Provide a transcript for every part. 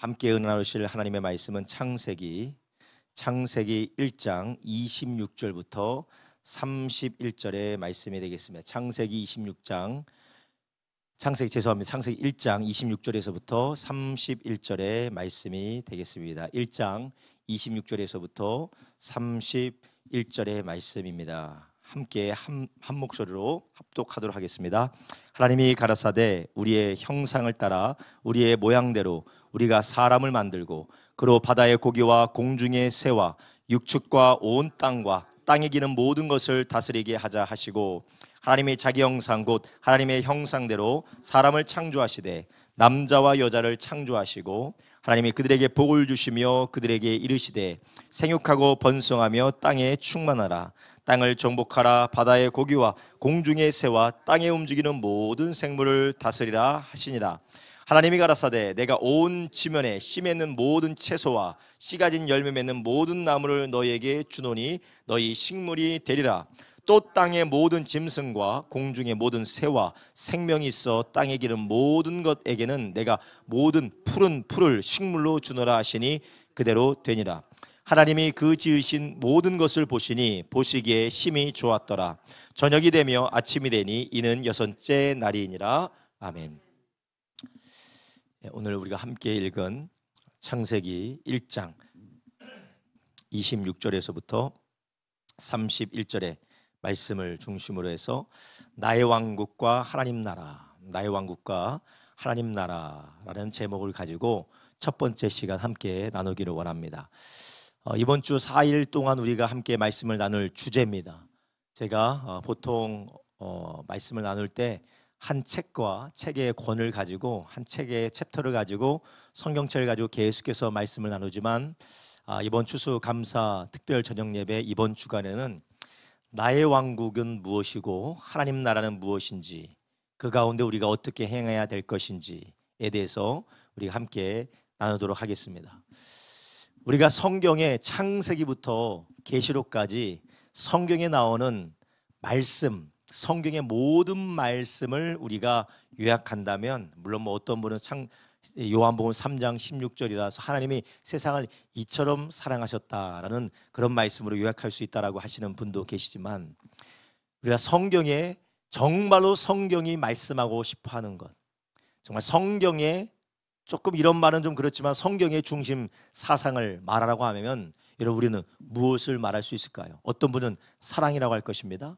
함께 은혜 나누실 하나님의 말씀은 창세기 1장 26절부터 31절의 말씀이 되겠습니다. 창세기 1장 26절에서부터 31절의 말씀이 되겠습니다. 1장 26절에서부터 31절의 말씀입니다. 함께 한 목소리로 합독하도록 하겠습니다. 하나님이 가라사대 우리의 형상을 따라 우리의 모양대로 우리가 사람을 만들고 그로 바다의 고기와 공중의 새와 육축과 온 땅과 땅에 기는 모든 것을 다스리게 하자 하시고, 하나님이 자기 형상 곧 하나님의 형상대로 사람을 창조하시되 남자와 여자를 창조하시고, 하나님이 그들에게 복을 주시며 그들에게 이르시되 생육하고 번성하며 땅에 충만하라. 땅을 정복하라. 바다의 고기와 공중의 새와 땅에 움직이는 모든 생물을 다스리라 하시니라. 하나님이 가라사대 내가 온 지면에 씨 맺는 모든 채소와 씨 가진 열매 맺는 모든 나무를 너희에게 주노니 너희 식물이 되리라. 또 땅의 모든 짐승과 공중의 모든 새와 생명이 있어 땅에 기는 모든 것에게는 내가 모든 푸른 풀을 식물로 주노라 하시니 그대로 되니라. 하나님이 그 지으신 모든 것을 보시니 보시기에 심히 좋았더라. 저녁이 되며 아침이 되니 이는 여섯째 날이니라. 아멘. 오늘 우리가 함께 읽은 창세기 1장 26절에서부터 31절의 말씀을 중심으로 해서 나의 왕국과 하나님 나라, 나의 왕국과 하나님 나라라는 제목을 가지고 첫 번째 시간 함께 나누기를 원합니다. 이번 주 4일 동안 우리가 함께 말씀을 나눌 주제입니다. 제가 보통 말씀을 나눌 때 한 책과 책의 권을 가지고 한 책의 챕터를 가지고 성경책을 가지고 계속해서 말씀을 나누지만 이번 추수감사 특별 저녁 예배 이번 주간에는 나의 왕국은 무엇이고 하나님 나라는 무엇인지, 그 가운데 우리가 어떻게 행해야 될 것인지에 대해서 우리가 함께 나누도록 하겠습니다. 우리가 성경의 창세기부터 계시록까지 성경에 나오는 말씀, 성경의 모든 말씀을 우리가 요약한다면, 물론 어떤 분은 요한복음 3장 16절이라서 하나님이 세상을 이처럼 사랑하셨다라는 그런 말씀으로 요약할 수 있다라고 하시는 분도 계시지만, 우리가 성경에 정말로 성경이 말씀하고 싶어하는 것, 정말 성경에 조금 이런 말은 좀 그렇지만 성경의 중심 사상을 말하라고 하면 여러분 우리는 무엇을 말할 수 있을까요? 어떤 분은 사랑이라고 할 것입니다.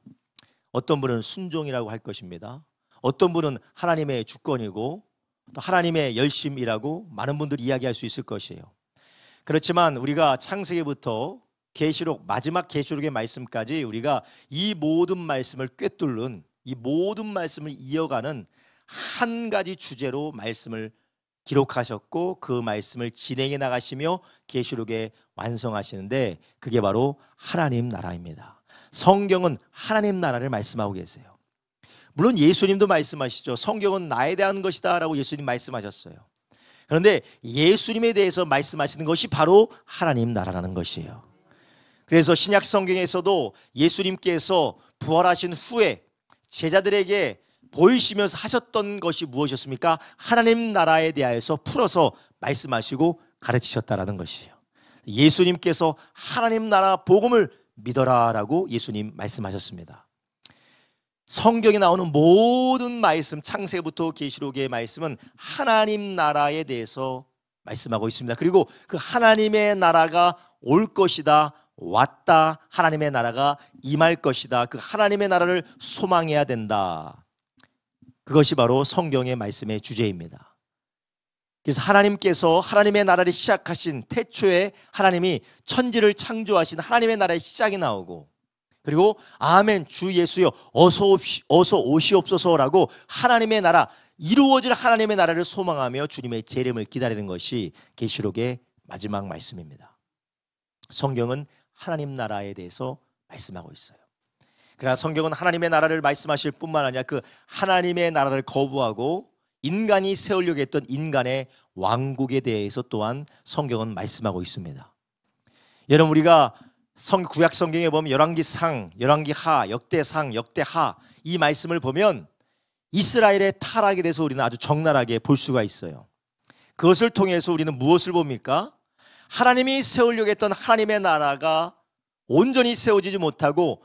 어떤 분은 순종이라고 할 것입니다. 어떤 분은 하나님의 주권이고 또 하나님의 열심이라고 많은 분들이 이야기할 수 있을 것이에요. 그렇지만 우리가 창세기부터 계시록, 마지막 계시록의 말씀까지 우리가 이 모든 말씀을 꿰뚫는, 이 모든 말씀을 이어가는 한 가지 주제로 말씀을 기록하셨고 그 말씀을 진행해 나가시며 계시록에 완성하시는데, 그게 바로 하나님 나라입니다. 성경은 하나님 나라를 말씀하고 계세요. 물론 예수님도 말씀하시죠. 성경은 나에 대한 것이다 라고 예수님 말씀하셨어요. 그런데 예수님에 대해서 말씀하시는 것이 바로 하나님 나라라는 것이에요. 그래서 신약 성경에서도 예수님께서 부활하신 후에 제자들에게 보이시면서 하셨던 것이 무엇이었습니까? 하나님 나라에 대하여서 풀어서 말씀하시고 가르치셨다라는 것이에요. 예수님께서 하나님 나라 복음을 믿어라라고 예수님 말씀하셨습니다. 성경에 나오는 모든 말씀, 창세부터 계시록의 말씀은 하나님 나라에 대해서 말씀하고 있습니다. 그리고 그 하나님의 나라가 올 것이다, 왔다, 하나님의 나라가 임할 것이다, 그 하나님의 나라를 소망해야 된다. 그것이 바로 성경의 말씀의 주제입니다. 그래서 하나님께서 하나님의 나라를 시작하신 태초에 하나님이 천지를 창조하신 하나님의 나라의 시작이 나오고, 그리고 아멘 주 예수여 어서 오시옵소서라고 하나님의 나라, 이루어질 하나님의 나라를 소망하며 주님의 재림을 기다리는 것이 계시록의 마지막 말씀입니다. 성경은 하나님 나라에 대해서 말씀하고 있어요. 그러나 성경은 하나님의 나라를 말씀하실 뿐만 아니라 그 하나님의 나라를 거부하고 인간이 세우려고 했던 인간의 왕국에 대해서 또한 성경은 말씀하고 있습니다. 여러분, 우리가 구약 성경에 보면 열왕기상, 열왕기하, 역대상, 역대하 이 말씀을 보면 이스라엘의 타락에 대해서 우리는 아주 적나라하게 볼 수가 있어요. 그것을 통해서 우리는 무엇을 봅니까? 하나님이 세우려고 했던 하나님의 나라가 온전히 세워지지 못하고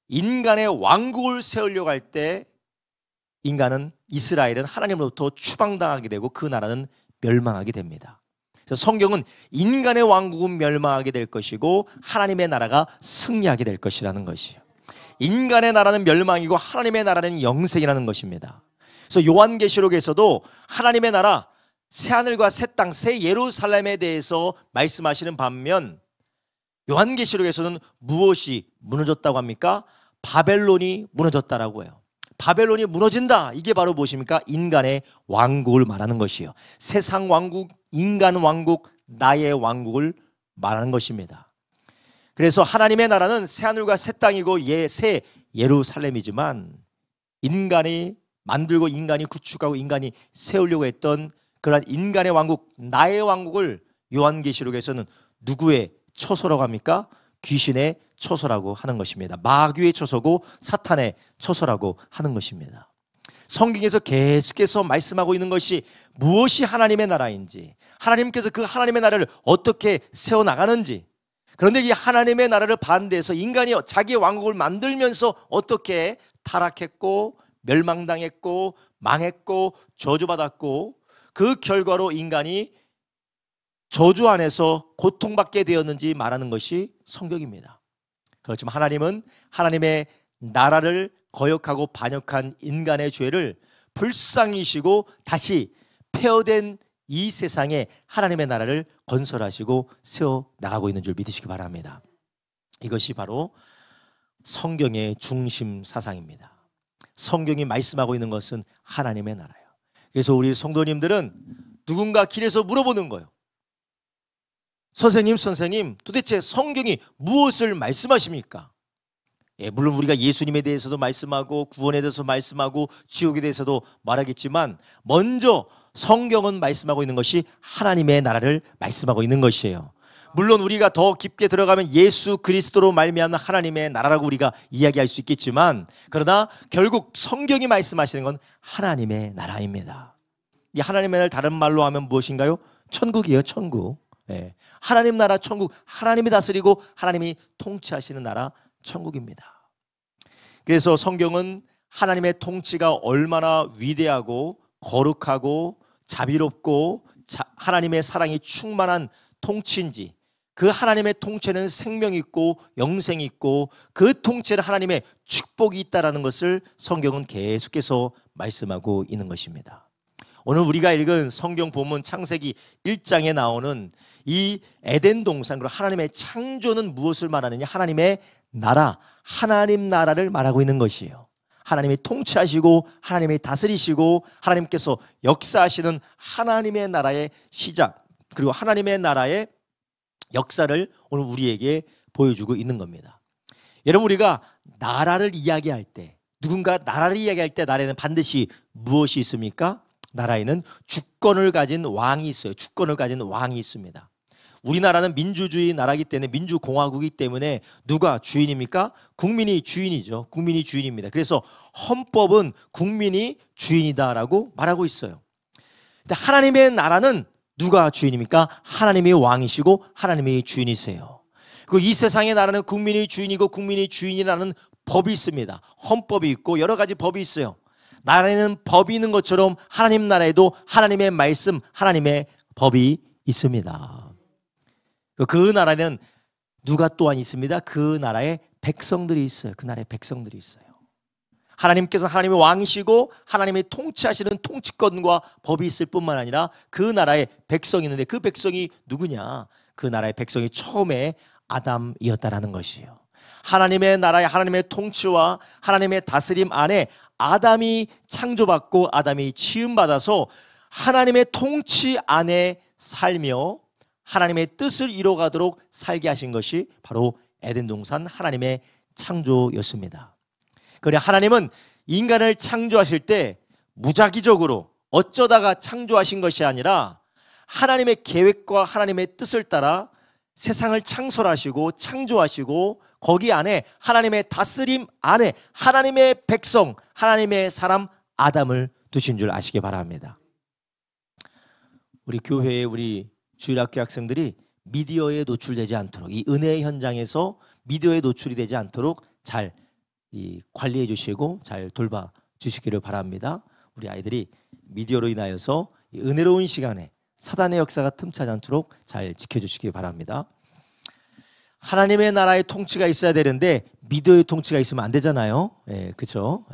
인간의 왕국을 세우려고 할 때 이스라엘은 하나님으로부터 추방당하게 되고 그 나라는 멸망하게 됩니다. 그래서 성경은 인간의 왕국은 멸망하게 될 것이고 하나님의 나라가 승리하게 될 것이라는 것이에요. 인간의 나라는 멸망이고 하나님의 나라는 영생이라는 것입니다. 그래서 요한계시록에서도 하나님의 나라, 새하늘과 새 땅, 새 예루살렘에 대해서 말씀하시는 반면 요한계시록에서는 무엇이 무너졌다고 합니까? 바벨론이 무너졌다라고 해요. 바벨론이 무너진다. 이게 바로 무엇입니까? 인간의 왕국을 말하는 것이에요. 세상 왕국, 인간 왕국, 나의 왕국을 말하는 것입니다. 그래서 하나님의 나라는 새하늘과 새 땅이고 새 예루살렘이지만 인간이 만들고 인간이 구축하고 인간이 세우려고 했던 그러한 인간의 왕국, 나의 왕국을 요한계시록에서는 누구의 처소라고 합니까? 귀신의 처소라고 하는 것입니다. 마귀의 처소고 사탄의 처소라고 하는 것입니다. 성경에서 계속해서 말씀하고 있는 것이 무엇이 하나님의 나라인지, 하나님께서 그 하나님의 나라를 어떻게 세워나가는지, 그런데 이 하나님의 나라를 반대해서 인간이 자기의 왕국을 만들면서 어떻게 타락했고 멸망당했고 망했고 저주받았고 그 결과로 인간이 저주 안에서 고통받게 되었는지 말하는 것이 성경입니다. 그렇지만 하나님은 하나님의 나라를 거역하고 반역한 인간의 죄를 불쌍히 여기시고 다시 폐허된 이 세상에 하나님의 나라를 건설하시고 세워나가고 있는 줄 믿으시기 바랍니다. 이것이 바로 성경의 중심 사상입니다. 성경이 말씀하고 있는 것은 하나님의 나라예요. 그래서 우리 성도님들은 누군가 길에서 물어보는 거예요. 선생님, 도대체 성경이 무엇을 말씀하십니까? 물론 우리가 예수님에 대해서도 말씀하고 구원에 대해서 말씀하고 지옥에 대해서도 말하겠지만 먼저 성경은 말씀하고 있는 것이 하나님의 나라를 말씀하고 있는 것이에요. 물론 우리가 더 깊게 들어가면 예수 그리스도로 말미암는 하나님의 나라라고 우리가 이야기할 수 있겠지만 그러나 결국 성경이 말씀하시는 건 하나님의 나라입니다. 이 하나님의 나라를 다른 말로 하면 무엇인가요? 천국이에요. 천국. 하나님 나라 천국, 하나님이 다스리고 하나님이 통치하시는 나라 천국입니다. 그래서 성경은 하나님의 통치가 얼마나 위대하고 거룩하고 자비롭고 하나님의 사랑이 충만한 통치인지, 그 하나님의 통치에는 생명이 있고 영생이 있고 그 통치에는 하나님의 축복이 있다는 것을 성경은 계속해서 말씀하고 있는 것입니다. 오늘 우리가 읽은 성경 본문 창세기 1장에 나오는 이 에덴 동산, 그리고 하나님의 창조는 무엇을 말하느냐? 하나님의 나라, 하나님 나라를 말하고 있는 것이에요. 하나님이 통치하시고 하나님이 다스리시고 하나님께서 역사하시는 하나님의 나라의 시작, 그리고 하나님의 나라의 역사를 오늘 우리에게 보여주고 있는 겁니다. 여러분, 우리가 나라를 이야기할 때, 누군가 나라를 이야기할 때 나라에는 반드시 무엇이 있습니까? 나라에는 주권을 가진 왕이 있어요. 주권을 가진 왕이 있습니다. 우리나라는 민주주의 나라이기 때문에, 민주공화국이기 때문에 누가 주인입니까? 국민이 주인이죠. 국민이 주인입니다. 그래서 헌법은 국민이 주인이다라고 말하고 있어요. 근데 하나님의 나라는 누가 주인입니까? 하나님이 왕이시고 하나님이 주인이세요. 그리고 이 세상의 나라는 국민이 주인이고 국민이 주인이라는 법이 있습니다. 헌법이 있고 여러 가지 법이 있어요. 나라에는 법이 있는 것처럼 하나님 나라에도 하나님의 말씀, 하나님의 법이 있습니다. 그 나라에는 누가 또한 있습니다. 그 나라에 백성들이 있어요. 그 나라에 백성들이 있어요. 하나님께서 하나님의 왕이시고 하나님이 통치하시는 통치권과 법이 있을 뿐만 아니라 그 나라에 백성이 있는데 그 백성이 누구냐? 그 나라의 백성이 처음에 아담이었다라는 것이에요. 하나님의 나라의 하나님의 통치와 하나님의 다스림 안에 아담이 창조받고 아담이 지음받아서 하나님의 통치 안에 살며 하나님의 뜻을 이뤄가도록 살게 하신 것이 바로 에덴 동산 하나님의 창조였습니다. 그러나 하나님은 인간을 창조하실 때 무작위적으로 어쩌다가 창조하신 것이 아니라 하나님의 계획과 하나님의 뜻을 따라 세상을 창설하시고 창조하시고 거기 안에 하나님의 다스림 안에 하나님의 백성, 하나님의 사람 아담을 두신 줄 아시기 바랍니다. 우리 교회의 우리 주일학교 학생들이 미디어에 노출되지 않도록, 이 은혜의 현장에서 미디어에 노출이 되지 않도록 잘 관리해 주시고 잘 돌봐 주시기를 바랍니다. 우리 아이들이 미디어로 인하여서 이 은혜로운 시간에 사단의 역사가 틈타지 않도록 잘 지켜주시기 바랍니다. 하나님의 나라의 통치가 있어야 되는데 미디어의 통치가 있으면 안 되잖아요. 그렇죠?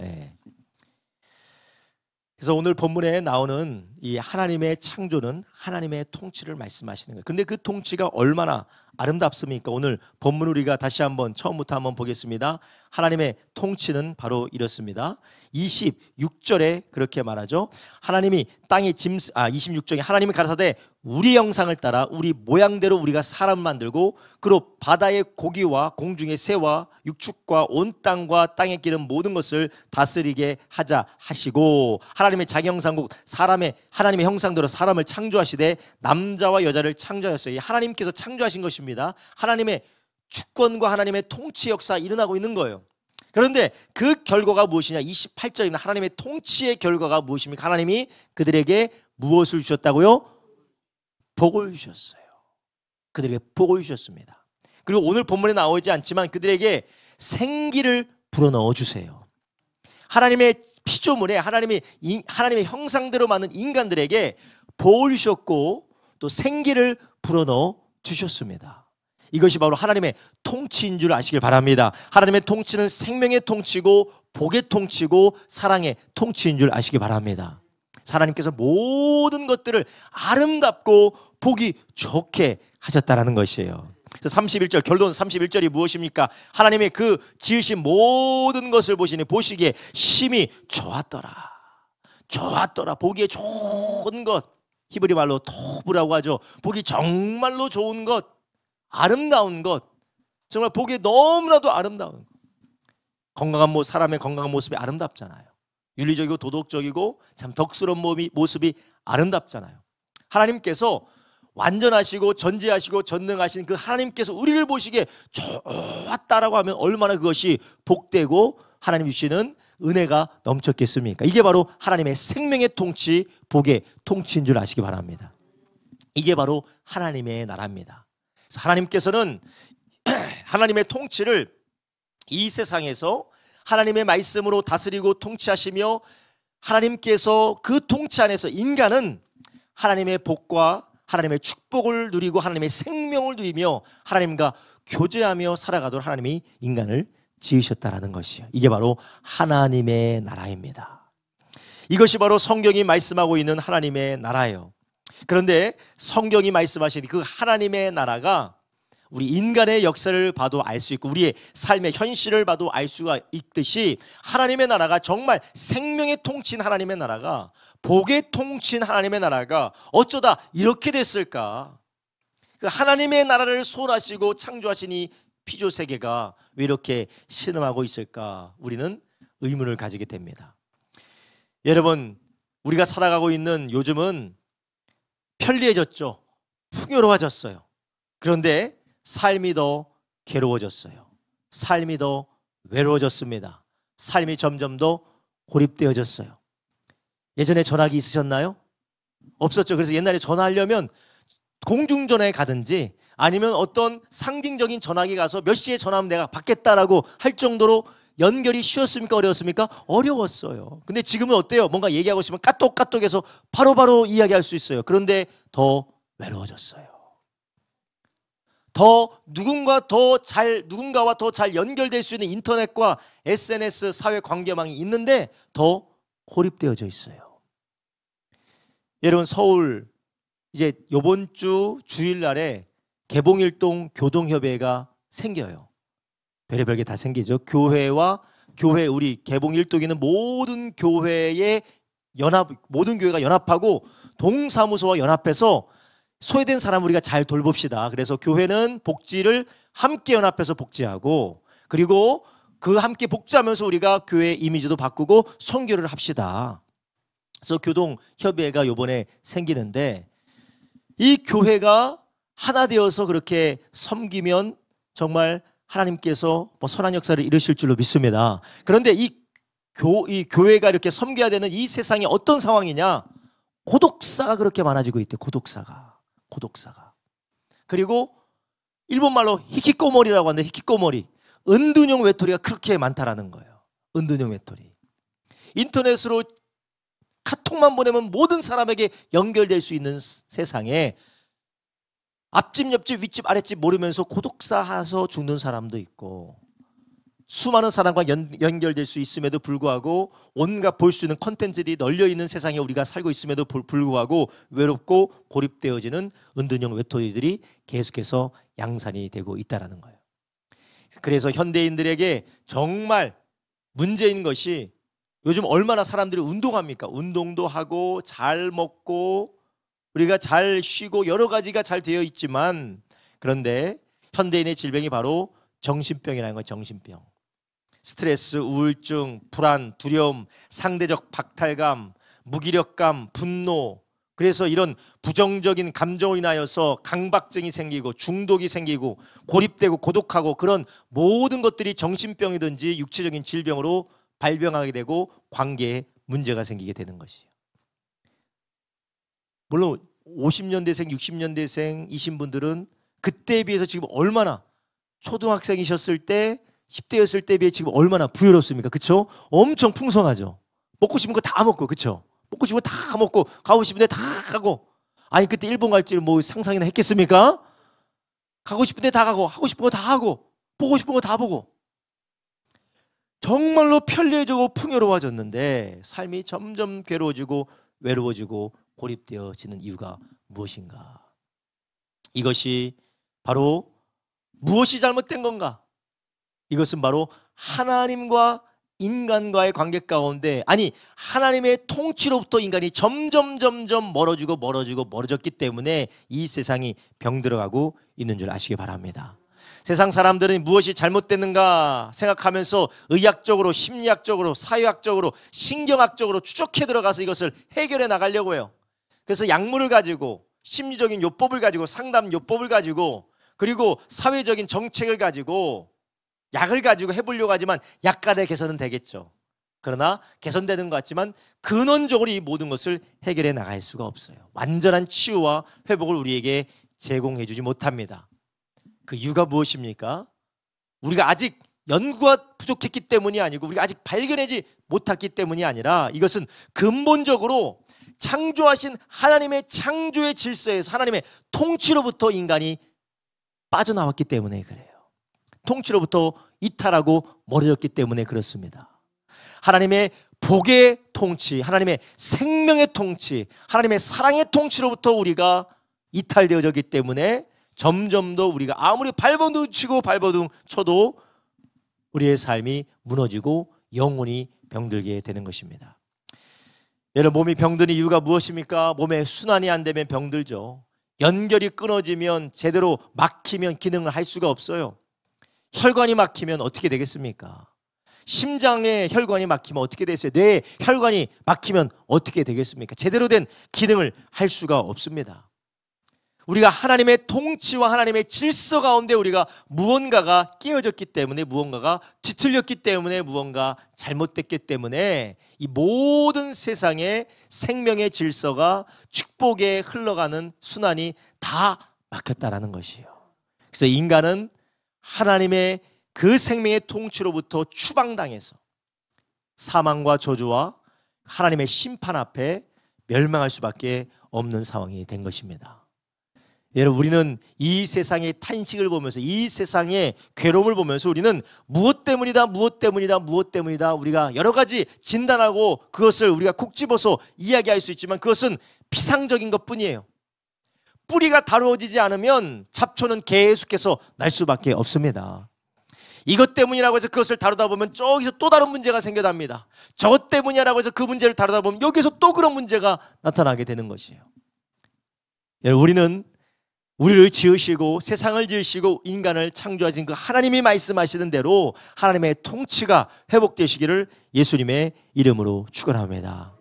그래서 오늘 본문에 나오는 이 하나님의 창조는 하나님의 통치를 말씀하시는 거예요. 근데 그 통치가 얼마나 아름답습니까? 오늘 본문 우리가 다시 한번 처음부터 한번 보겠습니다. 하나님의 통치는 바로 이렇습니다. 26절에 그렇게 말하죠. 하나님이 땅의 26절에 하나님이 가라사대 우리 형상을 따라 우리 모양대로 우리가 사람 만들고 그로 바다의 고기와 공중의 새와 육축과 온 땅과 땅에 기는 모든 것을 다스리게 하자 하시고 하나님의 자기 형상국 하나님의 형상대로 사람을 창조하시되 남자와 여자를 창조하셨어요. 하나님께서 창조하신 것입니다. 하나님의 주권과 하나님의 통치 역사가 일어나고 있는 거예요. 그런데 그 결과가 무엇이냐? 28절에는 하나님의 통치의 결과가 무엇입니까? 하나님이 그들에게 무엇을 주셨다고요? 복을 주셨어요. 그들에게 복을 주셨습니다. 그리고 오늘 본문에 나오지 않지만 그들에게 생기를 불어넣어 주세요. 하나님의 피조물에 하나님의 형상대로 만든 인간들에게 복을 주셨고 또 생기를 불어넣어 주셨습니다. 이것이 바로 하나님의 통치인 줄 아시길 바랍니다. 하나님의 통치는 생명의 통치고 복의 통치고 사랑의 통치인 줄 아시기 바랍니다. 하나님께서 모든 것들을 아름답고 보기 좋게 하셨다는 것이에요. 31절 결론 31절이 무엇입니까? 하나님의 그 지으신 모든 것을 보시기에 심히 좋았더라. 보기에 좋은 것, 히브리 말로 토브라고 하죠. 보기 정말로 좋은 것, 아름다운 것, 정말 보기에 너무나도 아름다운 것. 사람의 건강한 모습이 아름답잖아요. 윤리적이고 도덕적이고 참 덕스러운 모습이 아름답잖아요. 하나님께서 완전하시고 전지하시고 전능하신 그 하나님께서 우리를 보시기에 좋았다라고 하면 얼마나 그것이 복되고 하나님 주시는 은혜가 넘쳤겠습니까? 이게 바로 하나님의 생명의 통치, 복의 통치인 줄 아시기 바랍니다. 이게 바로 하나님의 나라입니다. 하나님께서는 하나님의 통치를 이 세상에서 하나님의 말씀으로 다스리고 통치하시며 하나님께서 그 통치 안에서 인간은 하나님의 복과 하나님의 축복을 누리고 하나님의 생명을 누리며 하나님과 교제하며 살아가도록 하나님이 인간을 지으셨다는 것이요. 이게 바로 하나님의 나라입니다. 이것이 바로 성경이 말씀하고 있는 하나님의 나라예요. 그런데 성경이 말씀하시는 그 하나님의 나라가 우리 인간의 역사를 봐도 알 수 있고 우리의 삶의 현실을 봐도 알 수가 있듯이 하나님의 나라가 정말 생명의 통치인 하나님의 나라가 복의 통치인 하나님의 나라가 어쩌다 이렇게 됐을까? 그 하나님의 나라를 소홀하시고 창조하신 이 피조세계가 왜 이렇게 신음하고 있을까? 우리는 의문을 가지게 됩니다. 여러분, 우리가 살아가고 있는 요즘은 편리해졌죠. 풍요로워졌어요. 그런데 삶이 더 괴로워졌어요. 삶이 더 외로워졌습니다. 삶이 점점 더 고립되어졌어요. 예전에 전화기 있으셨나요? 없었죠. 그래서 옛날에 전화하려면 공중전화에 가든지 아니면 어떤 상징적인 전화기 가서 몇 시에 전화하면 내가 받겠다라고 할 정도로 연결이 쉬웠습니까? 어려웠습니까? 어려웠어요. 근데 지금은 어때요? 뭔가 얘기하고 싶으면 까똑까똑해서 바로바로 이야기할 수 있어요. 그런데 더 외로워졌어요. 누군가와 더 잘 연결될 수 있는 인터넷과 SNS 사회 관계망이 있는데 더 고립되어져 있어요. 여러분, 서울 이제 이번 주 주일날에 개봉일동 교동협의회가 생겨요. 별의별 게 다 생기죠. 교회 우리 개봉일동에 있는 모든 교회의 모든 교회가 연합하고 동사무소와 연합해서 소외된 사람 우리가 잘 돌봅시다. 그래서 교회는 복지를 함께 연합해서 복지하고 그리고 그 함께 복지하면서 우리가 교회 이미지도 바꾸고 선교를 합시다. 그래서 교동협의회가 이번에 생기는데 이 교회가 하나 되어서 그렇게 섬기면 정말 하나님께서 선한 역사를 이루실 줄로 믿습니다. 그런데 이 교회가 이렇게 섬겨야 되는 이 세상이 어떤 상황이냐? 고독사가 그렇게 많아지고 있대. 고독사가. 그리고 일본말로 히키코모리라고 하는데, 히키코모리, 은둔형 외톨이가 그렇게 많다라는 거예요. 은둔형 외톨이. 인터넷으로 카톡만 보내면 모든 사람에게 연결될 수 있는 세상에 앞집 옆집 윗집 아랫집 모르면서 고독사해서 죽는 사람도 있고, 수많은 사람과 연결될 수 있음에도 불구하고 온갖 볼 수 있는 콘텐츠들이 널려있는 세상에 우리가 살고 있음에도 불구하고 외롭고 고립되어지는 은둔형 외톨이들이 계속해서 양산이 되고 있다는 거예요. 그래서 현대인들에게 정말 문제인 것이, 요즘 얼마나 사람들이 운동합니까? 운동도 하고 잘 먹고 우리가 잘 쉬고 여러 가지가 잘 되어 있지만, 그런데 현대인의 질병이 바로 정신병이라는 거예요. 정신병. 스트레스, 우울증, 불안, 두려움, 상대적 박탈감, 무기력감, 분노, 그래서 이런 부정적인 감정으로 인하여서 강박증이 생기고 중독이 생기고 고립되고 고독하고, 그런 모든 것들이 정신병이든지 육체적인 질병으로 발병하게 되고 관계에 문제가 생기게 되는 것이에요. 물론 50년대생, 60년대생이신 분들은 그때에 비해서 지금 얼마나, 초등학생이셨을 때 10대였을 때에 비해 지금 얼마나 부유롭습니까? 그렇죠? 엄청 풍성하죠. 먹고 싶은 거 다 먹고, 그렇죠? 먹고 싶은 거 다 먹고, 가고 싶은 데 다 가고. 아니 그때 일본 갈 줄 뭐 상상이나 했겠습니까? 가고 싶은 데 다 가고, 하고 싶은 거 다 하고, 보고 싶은 거 다 보고. 정말로 편리해지고 풍요로워졌는데 삶이 점점 괴로워지고 외로워지고 고립되어지는 이유가 무엇인가? 이것이 바로 무엇이 잘못된 건가? 이것은 바로 하나님과 인간과의 관계 가운데, 아니 하나님의 통치로부터 인간이 점점 멀어졌기 때문에 이 세상이 병들어가고 있는 줄 아시기 바랍니다. 세상 사람들은 무엇이 잘못됐는가 생각하면서 의학적으로, 심리학적으로, 사회학적으로, 신경학적으로 추적해 들어가서 이것을 해결해 나가려고 해요. 그래서 약물을 가지고, 심리적인 요법을 가지고, 상담 요법을 가지고, 그리고 사회적인 정책을 가지고, 약을 가지고 해보려고 하지만 약간의 개선은 되겠죠. 그러나 개선되는 것 같지만 근원적으로 이 모든 것을 해결해 나갈 수가 없어요. 완전한 치유와 회복을 우리에게 제공해 주지 못합니다. 그 이유가 무엇입니까? 우리가 아직 연구가 부족했기 때문이 아니고, 우리가 아직 발견하지 못했기 때문이 아니라, 이것은 근본적으로 창조하신 하나님의 창조의 질서에서, 하나님의 통치로부터 인간이 빠져나왔기 때문에 그래요. 통치로부터 이탈하고 멀어졌기 때문에 그렇습니다. 하나님의 복의 통치, 하나님의 생명의 통치, 하나님의 사랑의 통치로부터 우리가 이탈되어졌기 때문에 점점 더 우리가 아무리 발버둥 치고 발버둥 쳐도 우리의 삶이 무너지고 영혼이 병들게 되는 것입니다. 여러분, 몸이 병드는 이유가 무엇입니까? 몸에 순환이 안 되면 병들죠. 연결이 끊어지면, 제대로 막히면 기능을 할 수가 없어요. 혈관이 막히면 어떻게 되겠습니까? 심장에 혈관이 막히면 어떻게 되겠어요? 뇌에 혈관이 막히면 어떻게 되겠습니까? 제대로 된 기능을 할 수가 없습니다. 우리가 하나님의 통치와 하나님의 질서 가운데 우리가 무언가가 깨어졌기 때문에, 무언가가 뒤틀렸기 때문에, 무언가 잘못됐기 때문에 이 모든 세상의 생명의 질서가, 축복에 흘러가는 순환이 다 막혔다라는 것이에요. 그래서 인간은 하나님의 그 생명의 통치로부터 추방당해서 사망과 저주와 하나님의 심판 앞에 멸망할 수밖에 없는 상황이 된 것입니다. 여러분, 우리는 이 세상의 탄식을 보면서, 이 세상의 괴로움을 보면서 우리는 무엇 때문이다 우리가 여러 가지 진단하고 그것을 우리가 콕 집어서 이야기할 수 있지만, 그것은 피상적인 것뿐이에요. 뿌리가 다루어지지 않으면 잡초는 계속해서 날 수밖에 없습니다. 이것 때문이라고 해서 그것을 다루다 보면 저기서 또 다른 문제가 생겨납니다. 저것 때문이라고 해서 그 문제를 다루다 보면 여기서 또 그런 문제가 나타나게 되는 것이에요. 여러분, 우리는 우리를 지으시고 세상을 지으시고 인간을 창조하신 그 하나님이 말씀하시는 대로 하나님의 통치가 회복되시기를 예수님의 이름으로 축원합니다.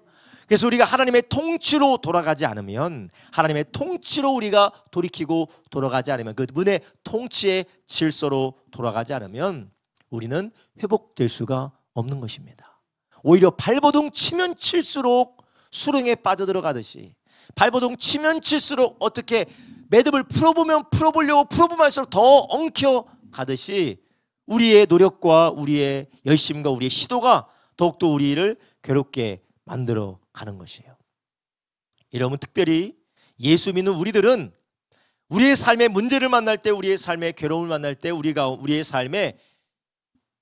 그래서 우리가 하나님의 통치로 돌아가지 않으면, 하나님의 통치로 우리가 돌이키고 돌아가지 않으면, 그 분의 통치의 질서로 돌아가지 않으면 우리는 회복될 수가 없는 것입니다. 오히려 발버둥 치면 칠수록 수렁에 빠져들어가듯이 발버둥 치면 칠수록 어떻게 매듭을 풀어보면 풀어보려고 풀어보면 할수록 더 엉켜 가듯이 우리의 노력과 우리의 열심과 우리의 시도가 더욱더 우리를 괴롭게 만들어 가는 것이에요. 이러면 특별히 예수 믿는 우리들은 우리의 삶의 문제를 만날 때, 우리의 삶의 괴로움을 만날 때, 우리의 삶에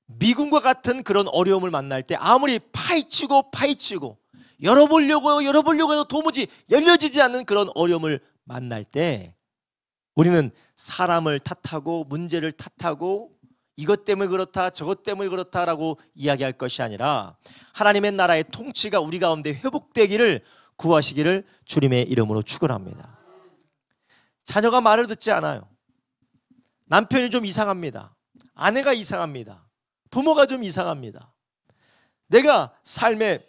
미궁과 같은 그런 어려움을 만날 때 아무리 파헤치고 열어보려고 해도 도무지 열려지지 않는 그런 어려움을 만날 때 우리는 사람을 탓하고 문제를 탓하고 이것 때문에 그렇다 저것 때문에 그렇다라고 이야기할 것이 아니라 하나님의 나라의 통치가 우리 가운데 회복되기를 구하시기를 주님의 이름으로 축원합니다. 자녀가 말을 듣지 않아요. 남편이 좀 이상합니다. 아내가 이상합니다. 부모가 좀 이상합니다. 내가 삶에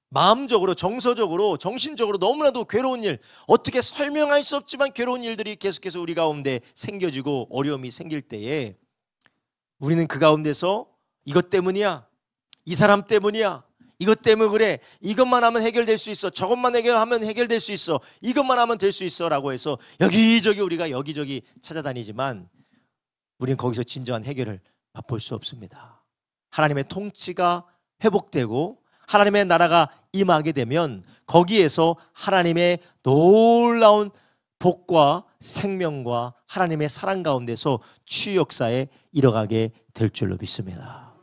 마음적으로, 정서적으로, 정신적으로 너무나도 괴로운 일, 어떻게 설명할 수 없지만 괴로운 일들이 계속해서 우리 가운데 생겨지고 어려움이 생길 때에 우리는 그 가운데서 이것 때문이야, 이 사람 때문이야, 이것 때문에 그래, 이것만 하면 해결될 수 있어, 저것만 해결하면 해결될 수 있어, 이것만 하면 될 수 있어 라고 해서 우리가 여기저기 찾아다니지만 우리는 거기서 진정한 해결을 맛볼 수 없습니다. 하나님의 통치가 회복되고 하나님의 나라가 임하게 되면 거기에서 하나님의 놀라운 복과 생명과 하나님의 사랑 가운데서 치유 역사에 이뤄가게 될 줄로 믿습니다.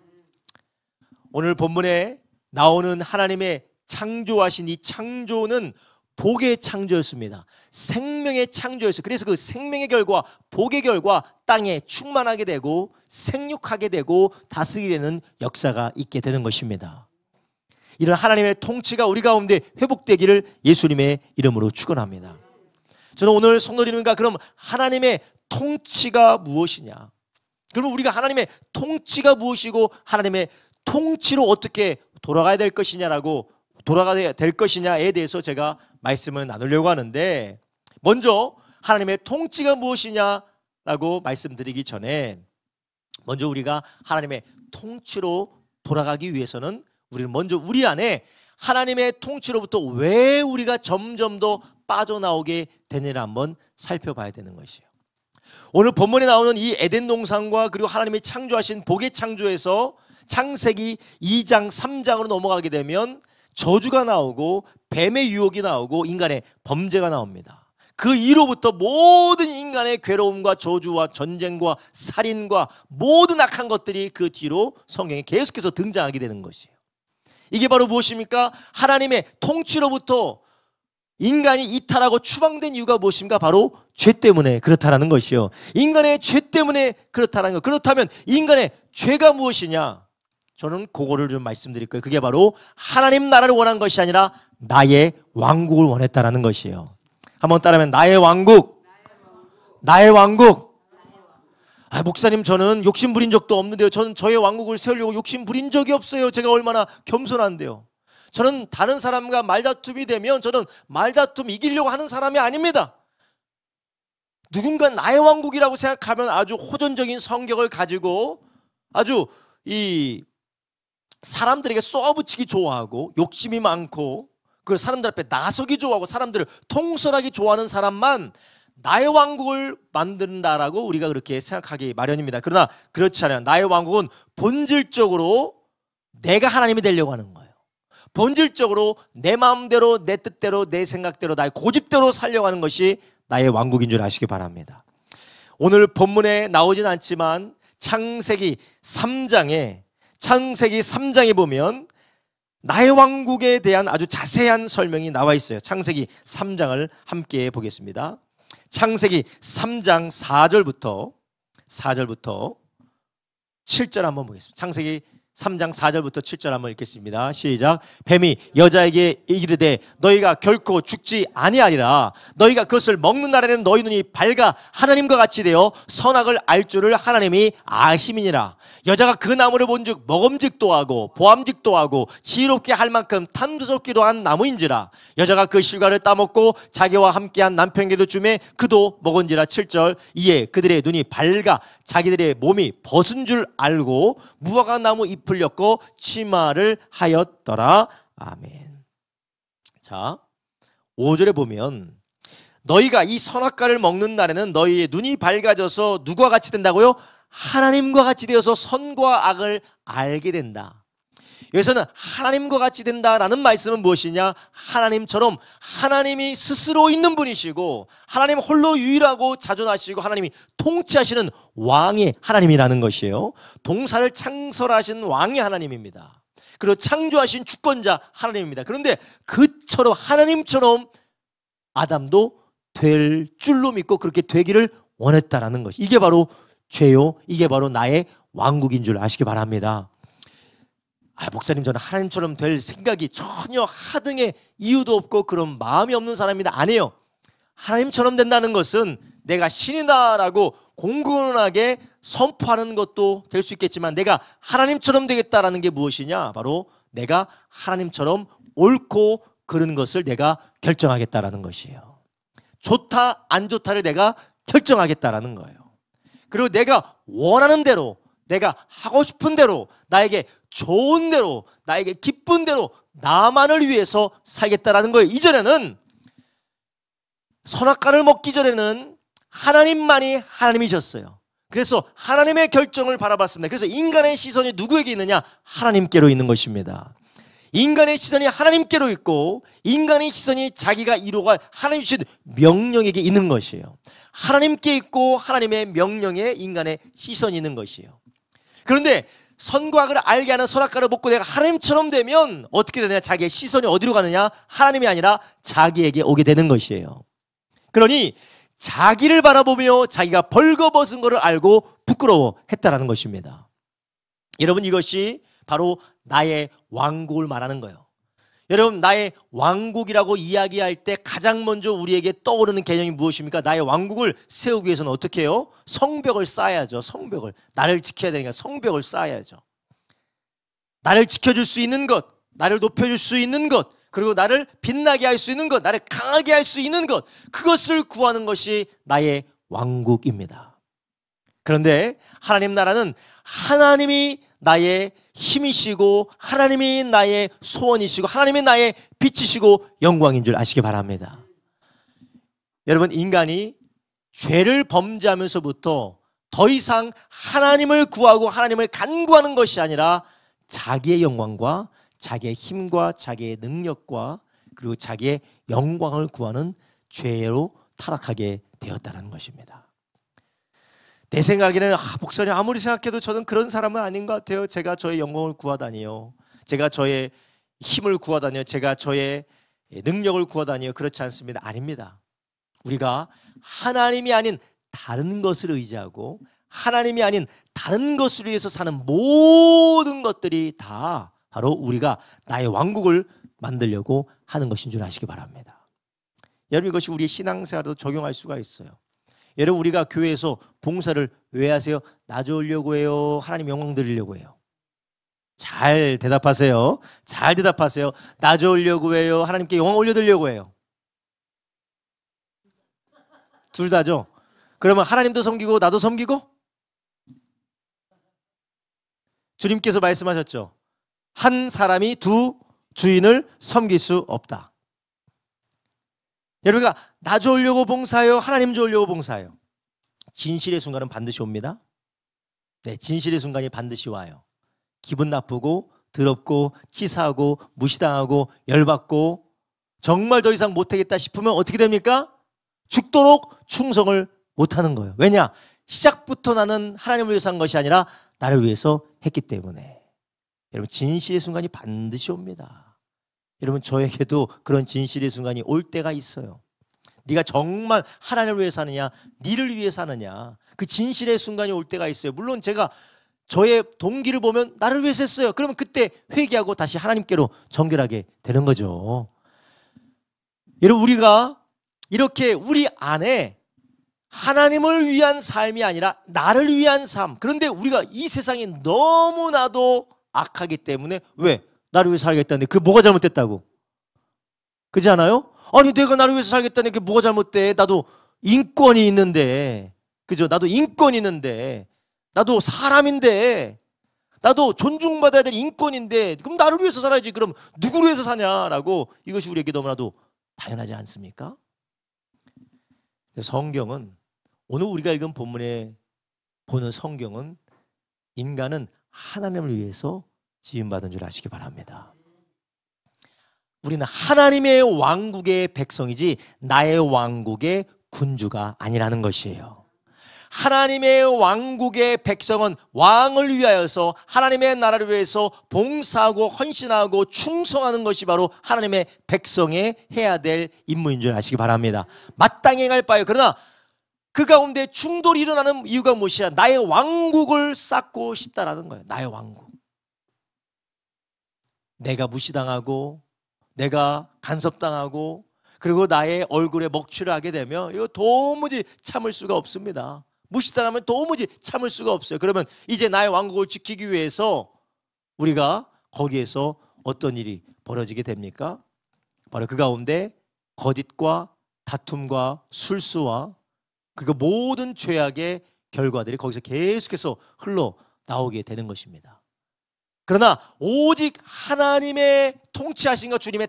오늘 본문에 나오는 하나님의 창조하신 이 창조는 복의 창조였습니다. 생명의 창조였어요. 그래서 그 생명의 결과, 복의 결과 땅에 충만하게 되고 생육하게 되고 다스리게 되는 역사가 있게 되는 것입니다. 이런 하나님의 통치가 우리 가운데 회복되기를 예수님의 이름으로 축원합니다. 저는 오늘 성도님과 그럼 하나님의 통치가 무엇이냐? 그럼 우리가 하나님의 통치가 무엇이고 하나님의 통치로 어떻게 돌아가야 될 것이냐에 대해서 제가 말씀을 나누려고 하는데, 먼저 하나님의 통치가 무엇이냐라고 말씀드리기 전에 먼저 우리가 하나님의 통치로 돌아가기 위해서는 우리는 먼저 우리 안에 하나님의 통치로부터 왜 우리가 점점 더 빠져나오게 되느냐 한번 살펴봐야 되는 것이에요. 오늘 본문에 나오는 이 에덴 동산과 그리고 하나님이 창조하신 복의 창조에서 창세기 2장 3장으로 넘어가게 되면 저주가 나오고 뱀의 유혹이 나오고 인간의 범죄가 나옵니다. 그 이로부터 모든 인간의 괴로움과 저주와 전쟁과 살인과 모든 악한 것들이 그 뒤로 성경에 계속해서 등장하게 되는 것이에요. 이게 바로 무엇입니까? 하나님의 통치로부터 인간이 이탈하고 추방된 이유가 무엇입니까? 바로 죄 때문에 그렇다라는 것이요. 인간의 죄 때문에 그렇다라는 것. 그렇다면 인간의 죄가 무엇이냐? 저는 그거를 좀 말씀드릴 거예요. 그게 바로 하나님 나라를 원한 것이 아니라 나의 왕국을 원했다라는 것이에요. 한번 따라하면 나의 왕국, 나의 왕국. 목사님, 저는 욕심 부린 적도 없는데요. 저는 저의 왕국을 세우려고 욕심 부린 적이 없어요. 제가 얼마나 겸손한데요. 저는 다른 사람과 말다툼이 되면 저는 말다툼 이기려고 하는 사람이 아닙니다. 누군가 나의 왕국이라고 생각하면 아주 호전적인 성격을 가지고 아주 이 사람들에게 쏘아붙이기 좋아하고 욕심이 많고 그 사람들 앞에 나서기 좋아하고 사람들을 통솔하기 좋아하는 사람만 나의 왕국을 만든다라고 우리가 그렇게 생각하기 마련입니다. 그러나 그렇지 않아요. 나의 왕국은 본질적으로 내가 하나님이 되려고 하는 거예요. 본질적으로 내 마음대로, 내 뜻대로, 내 생각대로, 나의 고집대로 살려고 하는 것이 나의 왕국인 줄 아시기 바랍니다. 오늘 본문에 나오진 않지만 창세기 3장에 보면 나의 왕국에 대한 아주 자세한 설명이 나와 있어요. 창세기 3장을 함께 보겠습니다. 창세기 3장 4절부터 7절 한번 보겠습니다. 창세기 3장 4절부터 7절 한번 읽겠습니다. 시작. 뱀이 여자에게 이르되 너희가 결코 죽지 아니하리라. 너희가 그것을 먹는 날에는 너희 눈이 밝아 하나님과 같이 되어 선악을 알 줄을 하나님이 아심이니라. 여자가 그 나무를 본즉 먹음직도 하고 보암직도 하고 지혜롭게 할 만큼 탐스럽기도 한 나무인지라. 여자가 그 실과를 따먹고 자기와 함께한 남편에게도 주매 그도 먹은지라. 7절. 이에 그들의 눈이 밝아 자기들의 몸이 벗은 줄 알고 무화과 나무 잎을 엮고 치마를 하였더라. 아멘. 자, 5절에 보면 너희가 이 선악과를 먹는 날에는 너희의 눈이 밝아져서 누구와 같이 된다고요? 하나님과 같이 되어서 선과 악을 알게 된다. 여기서는 하나님과 같이 된다라는 말씀은 무엇이냐? 하나님처럼 하나님이 스스로 있는 분이시고 하나님 홀로 유일하고 자존하시고 하나님이 통치하시는 왕의 하나님이라는 것이에요. 동사를 창설하신 왕의 하나님입니다. 그리고 창조하신 주권자 하나님입니다. 그런데 그처럼 하나님처럼 아담도 될 줄로 믿고 그렇게 되기를 원했다라는 것이, 이게 바로 죄요, 이게 바로 나의 왕국인 줄 아시기 바랍니다. 목사님, 저는 하나님처럼 될 생각이 전혀 하등의 이유도 없고 그런 마음이 없는 사람입니다. 아니에요. 하나님처럼 된다는 것은 내가 신이다라고 공공하게 선포하는 것도 될 수 있겠지만, 내가 하나님처럼 되겠다라는 게 무엇이냐? 바로 내가 하나님처럼 옳고 그른 것을 내가 결정하겠다라는 것이에요. 좋다 안 좋다를 내가 결정하겠다라는 거예요. 그리고 내가 원하는 대로, 내가 하고 싶은 대로, 나에게 좋은 대로, 나에게 기쁜 대로 나만을 위해서 살겠다라는 거예요. 이전에는, 선악과를 먹기 전에는 하나님만이 하나님이셨어요. 그래서 하나님의 결정을 바라봤습니다. 그래서 인간의 시선이 누구에게 있느냐? 하나님께로 있는 것입니다. 인간의 시선이 하나님께로 있고 인간의 시선이 자기가 이루어갈 하나님 주신 명령에게 있는 것이에요. 하나님께 있고 하나님의 명령에 인간의 시선이 있는 것이에요. 그런데 선과 악을 알게 하는 선악과를 먹고 내가 하나님처럼 되면 어떻게 되느냐? 자기의 시선이 어디로 가느냐? 하나님이 아니라 자기에게 오게 되는 것이에요. 그러니 자기를 바라보며 자기가 벌거벗은 것을 알고 부끄러워했다라는 것입니다. 여러분, 이것이 바로 나의 왕국을 말하는 거예요. 여러분, 나의 왕국이라고 이야기할 때 가장 먼저 우리에게 떠오르는 개념이 무엇입니까? 나의 왕국을 세우기 위해서는 어떻게 해요? 성벽을 쌓아야죠. 성벽을. 나를 지켜야 되니까 성벽을 쌓아야죠. 나를 지켜줄 수 있는 것, 나를 높여줄 수 있는 것, 그리고 나를 빛나게 할 수 있는 것, 나를 강하게 할 수 있는 것, 그것을 구하는 것이 나의 왕국입니다. 그런데 하나님 나라는 하나님이 나의 힘이시고 하나님이 나의 소원이시고 하나님이 나의 빛이시고 영광인 줄 아시기 바랍니다. 여러분, 인간이 죄를 범죄하면서부터 더 이상 하나님을 구하고 하나님을 간구하는 것이 아니라 자기의 영광과 자기의 힘과 자기의 능력과 그리고 자기의 영광을 구하는 죄로 타락하게 되었다는 것입니다. 내 생각에는 목사님, 아무리 생각해도 저는 그런 사람은 아닌 것 같아요. 제가 저의 영광을 구하다니요, 제가 저의 힘을 구하다니요, 제가 저의 능력을 구하다니요. 그렇지 않습니다. 아닙니다. 우리가 하나님이 아닌 다른 것을 의지하고 하나님이 아닌 다른 것을 위해서 사는 모든 것들이 다 바로 우리가 나의 왕국을 만들려고 하는 것인 줄 아시기 바랍니다. 여러분, 이것이 우리의 신앙생활에도 적용할 수가 있어요. 여러분, 우리가 교회에서 봉사를 왜 하세요? 나 좋으려고 해요? 하나님 영광 드리려고 해요? 잘 대답하세요. 잘 대답하세요. 나 좋으려고 해요? 하나님께 영광 올려드리려고 해요? 둘 다죠. 그러면 하나님도 섬기고 나도 섬기고? 주님께서 말씀하셨죠. 한 사람이 두 주인을 섬길 수 없다. 여러분가 나 좋으려고 봉사해요? 하나님 좋으려고 봉사해요? 진실의 순간은 반드시 옵니다. 네, 진실의 순간이 반드시 와요. 기분 나쁘고 더럽고 치사하고 무시당하고 열받고 정말 더 이상 못하겠다 싶으면 어떻게 됩니까? 죽도록 충성을 못하는 거예요. 왜냐? 시작부터 나는 하나님을 위해서 한 것이 아니라 나를 위해서 했기 때문에. 여러분, 진실의 순간이 반드시 옵니다. 여러분, 저에게도 그런 진실의 순간이 올 때가 있어요. 네가 정말 하나님을 위해서 사느냐, 니를 위해서 사느냐, 그 진실의 순간이 올 때가 있어요. 물론 제가 저의 동기를 보면 나를 위해서 했어요. 그러면 그때 회개하고 다시 하나님께로 정결하게 되는 거죠. 여러분, 우리가 이렇게 우리 안에 하나님을 위한 삶이 아니라 나를 위한 삶, 그런데 우리가 이 세상이 너무나도 악하기 때문에 왜? 나를 위해서 살겠다는데 그게 뭐가 잘못됐다고? 그렇지 않아요? 아니, 내가 나를 위해서 살겠다는 게 뭐가 잘못돼? 나도 인권이 있는데, 그죠? 나도 인권이 있는데, 나도 사람인데, 나도 존중받아야 될 인권인데 그럼 나를 위해서 살아야지. 그럼 누구를 위해서 사냐라고, 이것이 우리에게 너무나도 당연하지 않습니까? 성경은, 오늘 우리가 읽은 본문에 보는 성경은 인간은 하나님을 위해서 지음받은 줄 아시기 바랍니다. 우리는 하나님의 왕국의 백성이지 나의 왕국의 군주가 아니라는 것이에요. 하나님의 왕국의 백성은 왕을 위하여서 하나님의 나라를 위해서 봉사하고 헌신하고 충성하는 것이 바로 하나님의 백성의 해야 될 임무인 줄 아시기 바랍니다. 마땅히 행할 바예요. 그러나 그 가운데 충돌이 일어나는 이유가 무엇이야? 나의 왕국을 쌓고 싶다라는 거예요. 나의 왕국. 내가 무시당하고 내가 간섭당하고 그리고 나의 얼굴에 먹칠을 하게 되면 이거 도무지 참을 수가 없습니다. 무시당하면 도무지 참을 수가 없어요. 그러면 이제 나의 왕국을 지키기 위해서 우리가 거기에서 어떤 일이 벌어지게 됩니까? 바로 그 가운데 거짓과 다툼과 술수와 그리고 모든 죄악의 결과들이 거기서 계속해서 흘러나오게 되는 것입니다. 그러나 오직 하나님의 통치하심과 주님의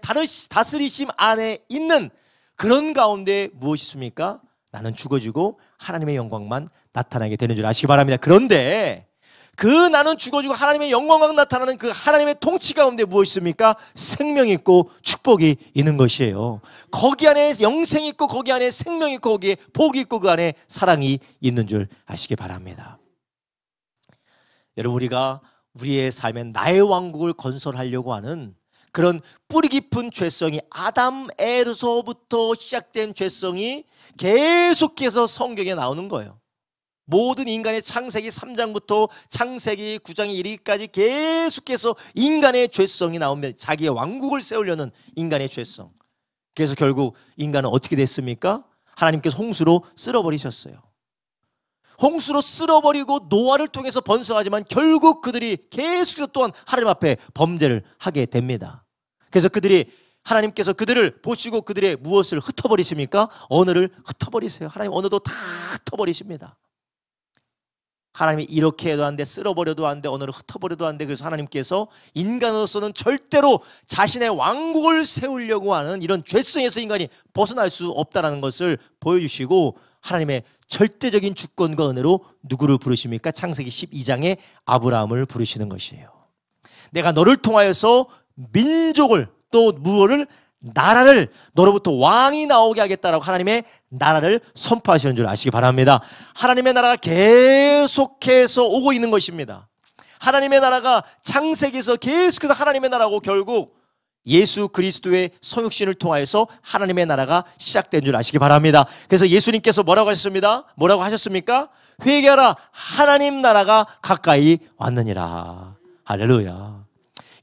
다스리심 안에 있는 그런 가운데 무엇이 있습니까? 나는 죽어지고 하나님의 영광만 나타나게 되는 줄 아시기 바랍니다. 그런데 그 나는 죽어지고 하나님의 영광만 나타나는 그 하나님의 통치 가운데 무엇이 있습니까? 생명이 있고 축복이 있는 것이에요. 거기 안에 영생이 있고 거기 안에 생명이 있고 거기에 복이 있고 그 안에 사랑이 있는 줄 아시기 바랍니다. 여러분, 우리가 우리의 삶에 나의 왕국을 건설하려고 하는 그런 뿌리 깊은 죄성이 아담에서부터 시작된 죄성이 계속해서 성경에 나오는 거예요. 모든 인간의 창세기 3장부터 창세기 9장에 이르기까지 계속해서 인간의 죄성이 나오면 자기의 왕국을 세우려는 인간의 죄성. 그래서 결국 인간은 어떻게 됐습니까? 하나님께서 홍수로 쓸어버리셨어요. 홍수로 쓸어버리고 노아를 통해서 번성하지만 결국 그들이 계속해서 또한 하나님 앞에 범죄를 하게 됩니다. 그래서 하나님께서 그들을 보시고 그들의 무엇을 흩어버리십니까? 언어를 흩어버리세요. 하나님 언어도 다 흩어버리십니다. 하나님이 이렇게 해도 안 돼, 쓸어버려도 안 돼, 언어를 흩어버려도 안 돼. 그래서 하나님께서 인간으로서는 절대로 자신의 왕국을 세우려고 하는 이런 죄성에서 인간이 벗어날 수 없다는 것을 보여주시고 하나님의 절대적인 주권과 은혜로 누구를 부르십니까? 창세기 12장에 아브라함을 부르시는 것이에요. 내가 너를 통하여서 민족을 또 무엇을 나라를 너로부터 왕이 나오게 하겠다라고 하나님의 나라를 선포하시는 줄 아시기 바랍니다. 하나님의 나라가 계속해서 오고 있는 것입니다. 하나님의 나라가 창세기에서 계속해서 하나님의 나라고 결국 예수 그리스도의 성육신을 통하여서 하나님의 나라가 시작된 줄 아시기 바랍니다. 그래서 예수님께서 뭐라고 하셨습니다? 뭐라고 하셨습니까? 회개하라, 하나님 나라가 가까이 왔느니라. 할렐루야.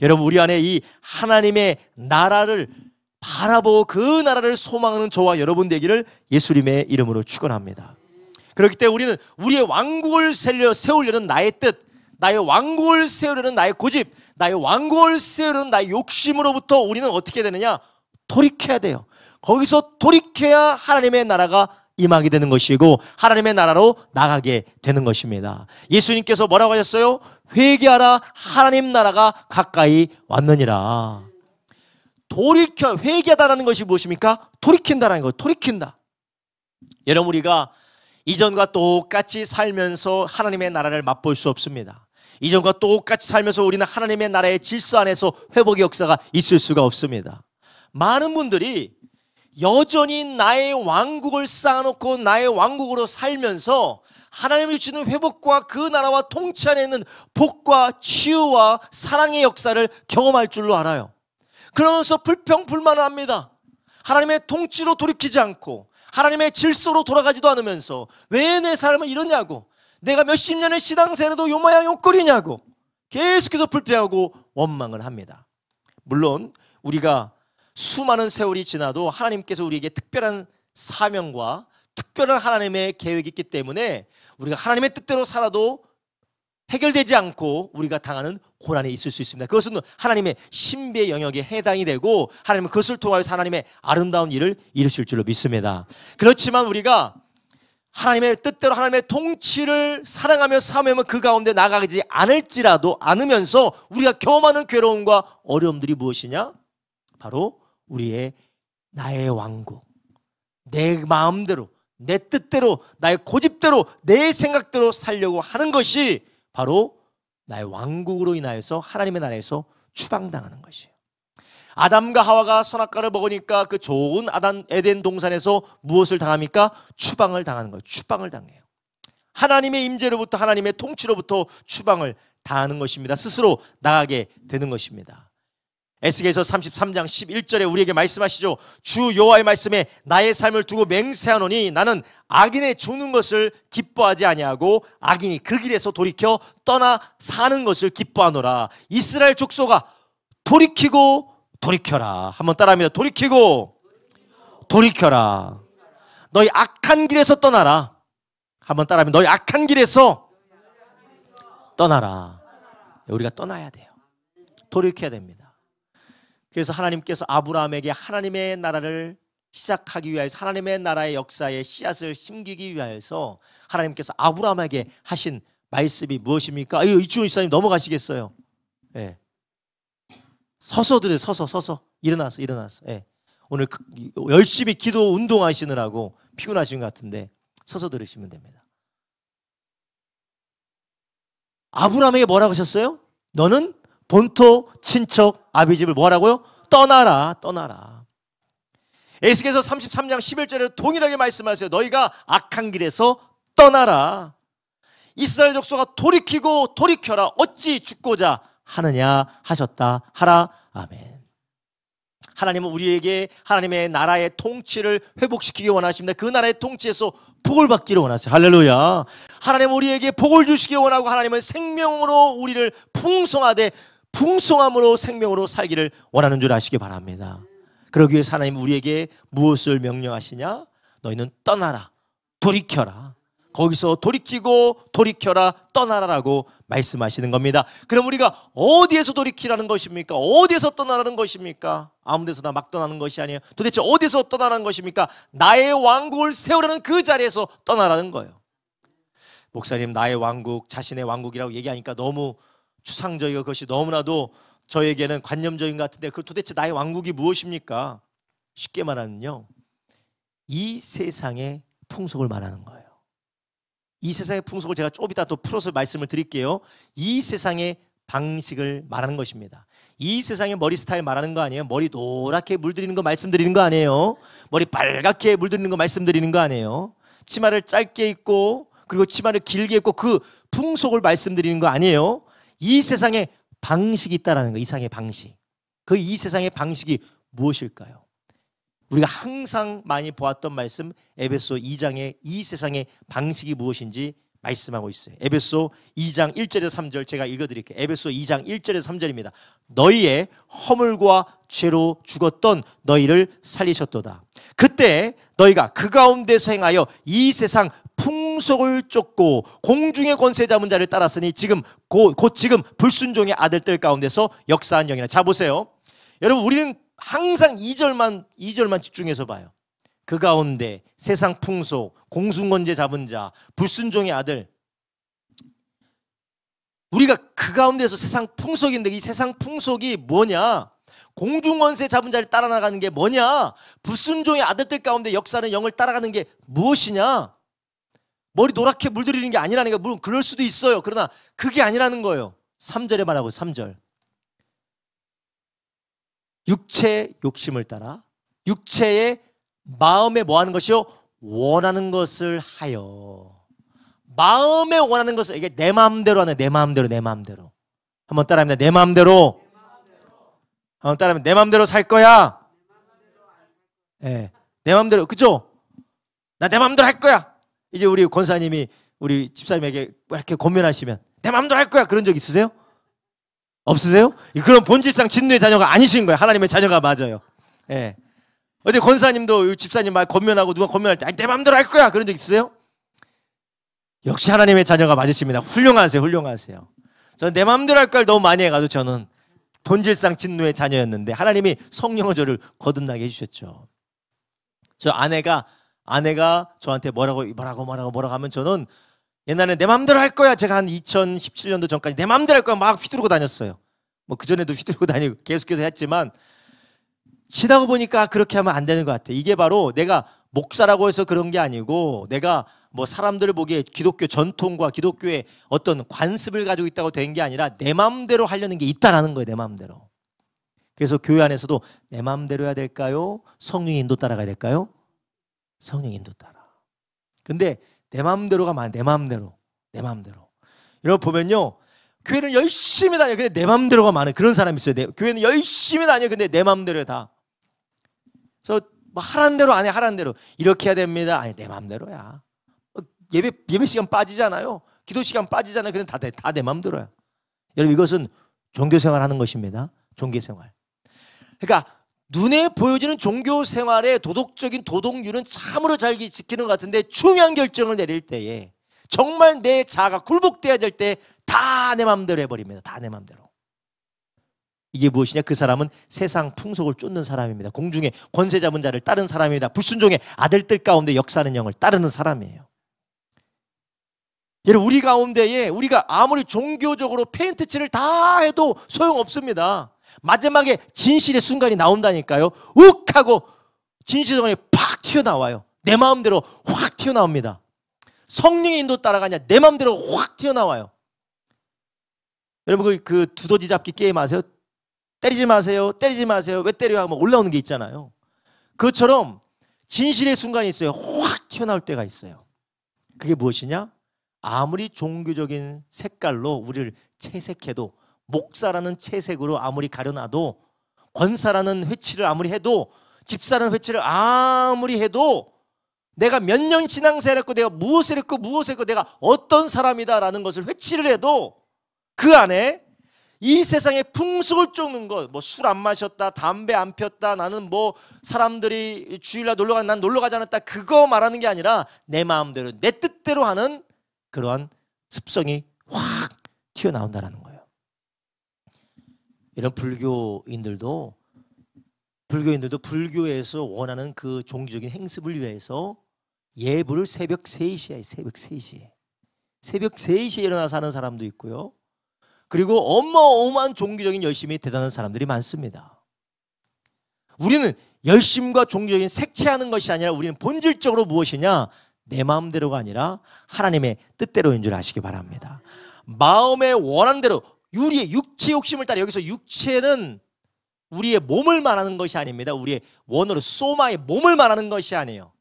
여러분, 우리 안에 이 하나님의 나라를 바라보고 그 나라를 소망하는 저와 여러분 되기를 예수님의 이름으로 축원합니다. 그렇기 때문에 우리는 우리의 왕국을 세우려는 나의 뜻, 나의 왕국을 세우려는 나의 고집, 나의 왕국을 세우려는 나의 욕심으로부터 우리는 어떻게 되느냐? 돌이켜야 돼요. 거기서 돌이켜야 하나님의 나라가 임하게 되는 것이고 하나님의 나라로 나가게 되는 것입니다. 예수님께서 뭐라고 하셨어요? 회개하라, 하나님 나라가 가까이 왔느니라. 회개하다라는 것이 무엇입니까? 돌이킨다라는 거예요. 돌이킨다. 여러분, 우리가 이전과 똑같이 살면서 하나님의 나라를 맛볼 수 없습니다. 이전과 똑같이 살면서 우리는 하나님의 나라의 질서 안에서 회복의 역사가 있을 수가 없습니다. 많은 분들이 여전히 나의 왕국을 쌓아놓고 나의 왕국으로 살면서 하나님이 주시는 회복과 그 나라와 통치 안에 있는 복과 치유와 사랑의 역사를 경험할 줄로 알아요. 그러면서 불평불만을 합니다. 하나님의 통치로 돌이키지 않고 하나님의 질서로 돌아가지도 않으면서 왜 내 삶은 이러냐고, 내가 몇십 년의 신앙생활에도 요 모양 요 꼴이냐고 계속해서 불평하고 원망을 합니다. 물론 우리가 수많은 세월이 지나도 하나님께서 우리에게 특별한 사명과 특별한 하나님의 계획이 있기 때문에 우리가 하나님의 뜻대로 살아도 해결되지 않고 우리가 당하는 고난이 있을 수 있습니다. 그것은 하나님의 신비의 영역에 해당이 되고 하나님은 그것을 통하여서 하나님의 아름다운 일을 이루실 줄로 믿습니다. 그렇지만 우리가 하나님의 뜻대로 하나님의 통치를 사랑하며 사모하며 그 가운데 나가지 않으면서 우리가 경험하는 괴로움과 어려움들이 무엇이냐? 바로 우리의 나의 왕국, 내 마음대로, 내 뜻대로, 나의 고집대로, 내 생각대로 살려고 하는 것이 바로 나의 왕국으로 인하여서 하나님의 나라에서 추방당하는 것이에요. 아담과 하와가 선악과를 먹으니까 그 좋은 에덴 동산에서 무엇을 당합니까? 추방을 당하는 거예요. 추방을 당해요. 하나님의 임재로부터, 하나님의 통치로부터 추방을 당하는 것입니다. 스스로 나가게 되는 것입니다. 에스겔서 33장 11절에 우리에게 말씀하시죠. 주 여호와의 말씀에 나의 삶을 두고 맹세하노니 나는 악인의 죽는 것을 기뻐하지 아니하고 악인이 그 길에서 돌이켜 떠나 사는 것을 기뻐하노라. 이스라엘 족속아, 돌이키고 돌이켜라. 한번 따라합니다. 돌이키고 돌이켜라. 너희 악한 길에서 떠나라. 한번 따라합니다. 너희 악한 길에서 떠나라. 우리가 떠나야 돼요. 돌이켜야 됩니다. 그래서 하나님께서 아브라함에게 하나님의 나라를 시작하기 위하여서, 하나님의 나라의 역사에 씨앗을 심기기 위하여서 하나님께서 아브라함에게 하신 말씀이 무엇입니까? 이충훈 집사님 넘어가시겠어요? 네. 서서 들으세요. 서서 일어나서. 예. 오늘 열심히 기도 운동하시느라고 피곤하신 것 같은데 서서 들으시면 됩니다. 아브라함에게 뭐라고 하셨어요? 너는 본토 친척 아비 집을 뭐라고요? 떠나라. 에스겔서 33장 11절에 동일하게 말씀하세요. 너희가 악한 길에서 떠나라. 이스라엘 족속아, 돌이키고 돌이켜라. 어찌 죽고자 하느냐 하셨다 하라. 아멘. 하나님은 우리에게 하나님의 나라의 통치를 회복시키기 원하십니다. 그 나라의 통치에서 복을 받기를 원하세요. 할렐루야. 하나님은 우리에게 복을 주시기 원하고, 하나님은 생명으로 우리를 풍성함으로 생명으로 살기를 원하는 줄 아시기 바랍니다. 그러기 위해서 하나님은 우리에게 무엇을 명령하시냐? 너희는 떠나라, 돌이켜라. 거기서 돌이키고 돌이켜라, 떠나라라고 말씀하시는 겁니다. 그럼 우리가 어디에서 돌이키라는 것입니까? 어디에서 떠나라는 것입니까? 아무 데서나 막 떠나는 것이 아니에요. 도대체 어디서 떠나라는 것입니까? 나의 왕국을 세우라는 그 자리에서 떠나라는 거예요. 목사님, 나의 왕국, 자신의 왕국이라고 얘기하니까 너무 추상적이고 그것이 너무나도 저에게는 관념적인 것 같은데, 그 도대체 나의 왕국이 무엇입니까? 쉽게 말하면요, 이 세상의 풍속을 말하는 거예요. 이 세상의 풍속을 제가 좀 이따 또 풀어서 말씀을 드릴게요. 이 세상의 방식을 말하는 것입니다. 이 세상의 머리 스타일 말하는 거 아니에요. 머리 노랗게 물들이는 거 말씀드리는 거 아니에요. 머리 빨갛게 물들이는 거 말씀드리는 거 아니에요. 치마를 짧게 입고 그리고 치마를 길게 입고 그 풍속을 말씀드리는 거 아니에요. 이 세상의 방식이 있다라는 거. 이 세상의 방식. 그 이 세상의 방식이 무엇일까요? 우리가 항상 많이 보았던 말씀, 에베소 2장의 이 세상의 방식이 무엇인지 말씀하고 있어요. 에베소 2장 1절에서 3절 제가 읽어드릴게요. 에베소 2장 1절에서 3절입니다. 너희의 허물과 죄로 죽었던 너희를 살리셨도다. 그때 너희가 그 가운데서 행하여 이 세상 풍속을 쫓고 공중의 권세 잡은 자를 따랐으니 지금 곧 지금 불순종의 아들들 가운데서 역사한 영이라. 자, 보세요. 여러분, 우리는 항상 2절만 집중해서 봐요. 그 가운데 세상 풍속, 공중권제 잡은 자, 불순종의 아들. 우리가 그 가운데서 세상 풍속인데, 이 세상 풍속이 뭐냐? 공중권세 잡은 자를 따라 나가는 게 뭐냐? 불순종의 아들들 가운데 역사하는 영을 따라가는 게 무엇이냐? 머리 노랗게 물들이는 게 아니라는 거. 물론 그럴 수도 있어요. 그러나 그게 아니라는 거예요. 3절에 말하고 3절. 육체의 욕심을 따라 육체의 마음에 뭐 하는 것이요? 원하는 것을 하여. 마음에 원하는 것을, 이게 내 마음대로 하네. 내 마음대로. 한번 따라합니다. 내 마음대로. 한번 따라하면 내 마음대로 살 거야. 네, 내 마음대로. 그죠? 나 내 마음대로 할 거야. 이제 우리 권사님이 우리 집사님에게 이렇게 권면하시면 내 마음대로 할 거야. 그런 적 있으세요? 없으세요? 그런 본질상 진노의 자녀가 아니신 거예요. 하나님의 자녀가 맞아요. 예. 어디 권사님도 집사님 말 권면하고 누가 권면할 때 내 마음대로 할 거야. 그런 적 있으세요? 역시 하나님의 자녀가 맞으십니다. 훌륭하세요. 저는 내 마음대로 할 걸 너무 많이 해가지고 저는 본질상 진노의 자녀였는데 하나님이 성령으로 저를 거듭나게 해주셨죠. 저 아내가 아내가 저한테 뭐라고 하면 저는 옛날에 내 맘대로 할 거야. 제가 한 2017년도 전까지 내 맘대로 할 거야 막 휘두르고 다녔어요. 뭐 그전에도 휘두르고 다니고 계속해서 했지만 지나고 보니까 그렇게 하면 안 되는 것 같아요. 이게 바로 내가 목사라고 해서 그런 게 아니고 내가 뭐 사람들 보기에 기독교 전통과 기독교의 어떤 관습을 가지고 있다고 된 게 아니라 내 마음대로 하려는 게 있다라는 거예요. 내 마음대로. 그래서 교회 안에서도 내 마음대로 해야 될까요? 성령의 인도 따라가야 될까요? 성령의 인도 따라. 근데 내 마음대로가 많아. 내 마음대로. 여러분 보면요. 교회는 열심히 다녀요. 근데 내 마음대로가 많아요. 그런 사람이 있어요. 교회는 열심히 다녀요. 근데 내 마음대로 다. 그래서 뭐 하라는 대로 안 해. 하라는 대로. 이렇게 해야 됩니다. 아니 내 마음대로야. 예배 시간 빠지잖아요. 기도 시간 빠지잖아요. 근데 다 내 마음대로야. 여러분 이것은 종교생활 하는 것입니다. 종교생활. 그러니까 눈에 보여지는 종교생활의 도덕적인 도덕률은 참으로 잘 지키는 것 같은데 중요한 결정을 내릴 때에 정말 내 자아가 굴복돼야 될 때 다 내 마음대로 해버립니다. 다 내 마음대로. 이게 무엇이냐? 그 사람은 세상 풍속을 쫓는 사람입니다. 공중의 권세 잡은 자를 따른 사람입니다. 불순종의 아들들 가운데 역사하는 영을 따르는 사람이에요. 여러분 우리 가운데에 우리가 아무리 종교적으로 페인트 칠을 다 해도 소용없습니다. 마지막에 진실의 순간이 나온다니까요. 욱 하고 진실의 순간이 팍 튀어나와요. 내 마음대로 확 튀어나옵니다. 성령의 인도 따라가냐? 내 마음대로 확 튀어나와요. 여러분 그 두더지 잡기 게임 아세요? 때리지 마세요. 왜 때려요? 하면 올라오는 게 있잖아요. 그것처럼 진실의 순간이 있어요. 확 튀어나올 때가 있어요. 그게 무엇이냐? 아무리 종교적인 색깔로 우리를 채색해도 목사라는 채색으로 아무리 가려놔도 권사라는 회치를 아무리 해도 집사라는 회치를 아무리 해도 내가 몇 년 신앙생활 했고 내가 무엇을 했고 내가 어떤 사람이다라는 것을 회치를 해도 그 안에 이 세상의 풍속을 쫓는 것, 뭐 술 안 마셨다, 담배 안 폈다, 나는 뭐 사람들이 주일날 놀러 난 놀러 가지 않았다, 그거 말하는 게 아니라 내 마음대로 내 뜻대로 하는 그러한 습성이 확 튀어나온다는 거예요. 이런 불교인들도 불교에서 원하는 그 종교적인 행습을 위해서 예불을 새벽 3시에 새벽 3시에 일어나서 하는 사람도 있고요. 그리고 어마어마한 종교적인 열심이 대단한 사람들이 많습니다. 우리는 열심과 종교적인 색채하는 것이 아니라 우리는 본질적으로 무엇이냐? 내 마음대로가 아니라 하나님의 뜻대로인 줄 아시기 바랍니다. 마음에 원하는 대로 우리의 육체 욕심을 따라, 여기서 육체는 우리의 몸을 말하는 것이 아닙니다. 우리의 원어로 소마의 몸을 말하는 것이 아니에요.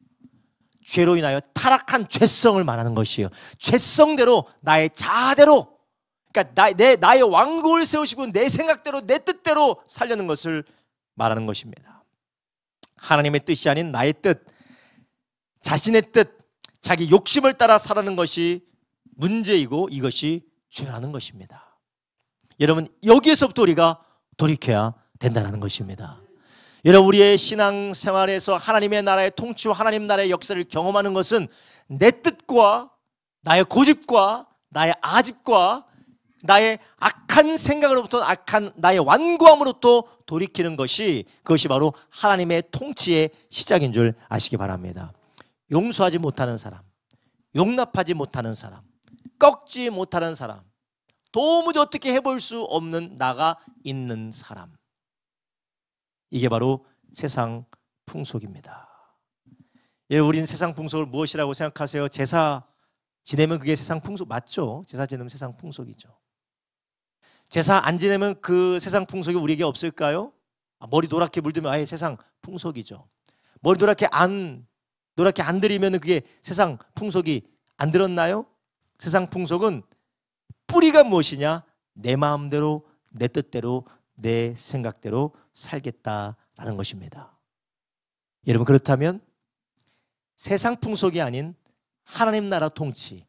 죄로 인하여 타락한 죄성을 말하는 것이에요. 죄성대로 나의 자아대로, 그러니까 나의 왕국을 세우시고 내 생각대로 내 뜻대로 살려는 것을 말하는 것입니다. 하나님의 뜻이 아닌 나의 뜻, 자신의 뜻, 자기 욕심을 따라 살아가는 것이 문제이고 이것이 죄라는 것입니다. 여러분 여기에서부터 우리가 돌이켜야 된다는 것입니다. 여러분 우리의 신앙생활에서 하나님의 나라의 통치와 하나님 나라의 역사를 경험하는 것은 내 뜻과 나의 고집과 나의 아집과 나의 악한 생각으로부터 악한 나의 완고함으로부터 돌이키는 것이, 그것이 바로 하나님의 통치의 시작인 줄 아시기 바랍니다. 용서하지 못하는 사람, 용납하지 못하는 사람, 꺾지 못하는 사람, 도무지 어떻게 해볼 수 없는 나가 있는 사람, 이게 바로 세상 풍속입니다. 우리는 세상 풍속을 무엇이라고 생각하세요? 제사 지내면 그게 세상 풍속 맞죠? 제사 지내면 세상 풍속이죠. 제사 안 지내면 그 세상 풍속이 우리에게 없을까요? 머리 노랗게 물들면 아예 세상 풍속이죠. 머리 노랗게 안 들이면 그게 세상 풍속이 안 들었나요? 세상 풍속은 뿌리가 무엇이냐? 내 마음대로, 내 뜻대로, 내 생각대로 살겠다라는 것입니다. 여러분 그렇다면 세상 풍속이 아닌 하나님 나라 통치,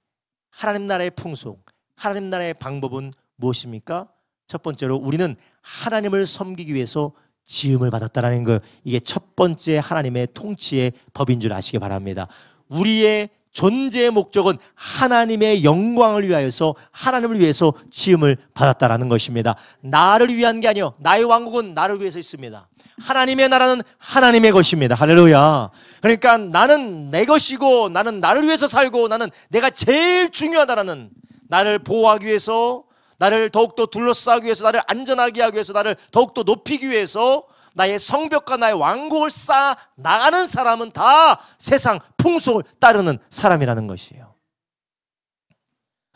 하나님 나라의 풍속, 하나님 나라의 방법은 무엇입니까? 첫 번째로 우리는 하나님을 섬기기 위해서 지음을 받았다라는 거, 이게 첫 번째 하나님의 통치의 법인 줄 아시기 바랍니다. 우리의 존재의 목적은 하나님의 영광을 위하여서 하나님을 위해서 지음을 받았다라는 것입니다. 나를 위한 게 아니요, 나의 왕국은 나를 위해서 있습니다. 하나님의 나라는 하나님의 것입니다. 할렐루야. 그러니까 나는 내 것이고 나는 나를 위해서 살고 나는 내가 제일 중요하다라는, 나를 보호하기 위해서, 나를 더욱더 둘러싸기 위해서, 나를 안전하게 하기 위해서, 나를 더욱더 높이기 위해서 나의 성벽과 나의 왕국을 쌓아 나가는 사람은 다 세상 풍속을 따르는 사람이라는 것이에요.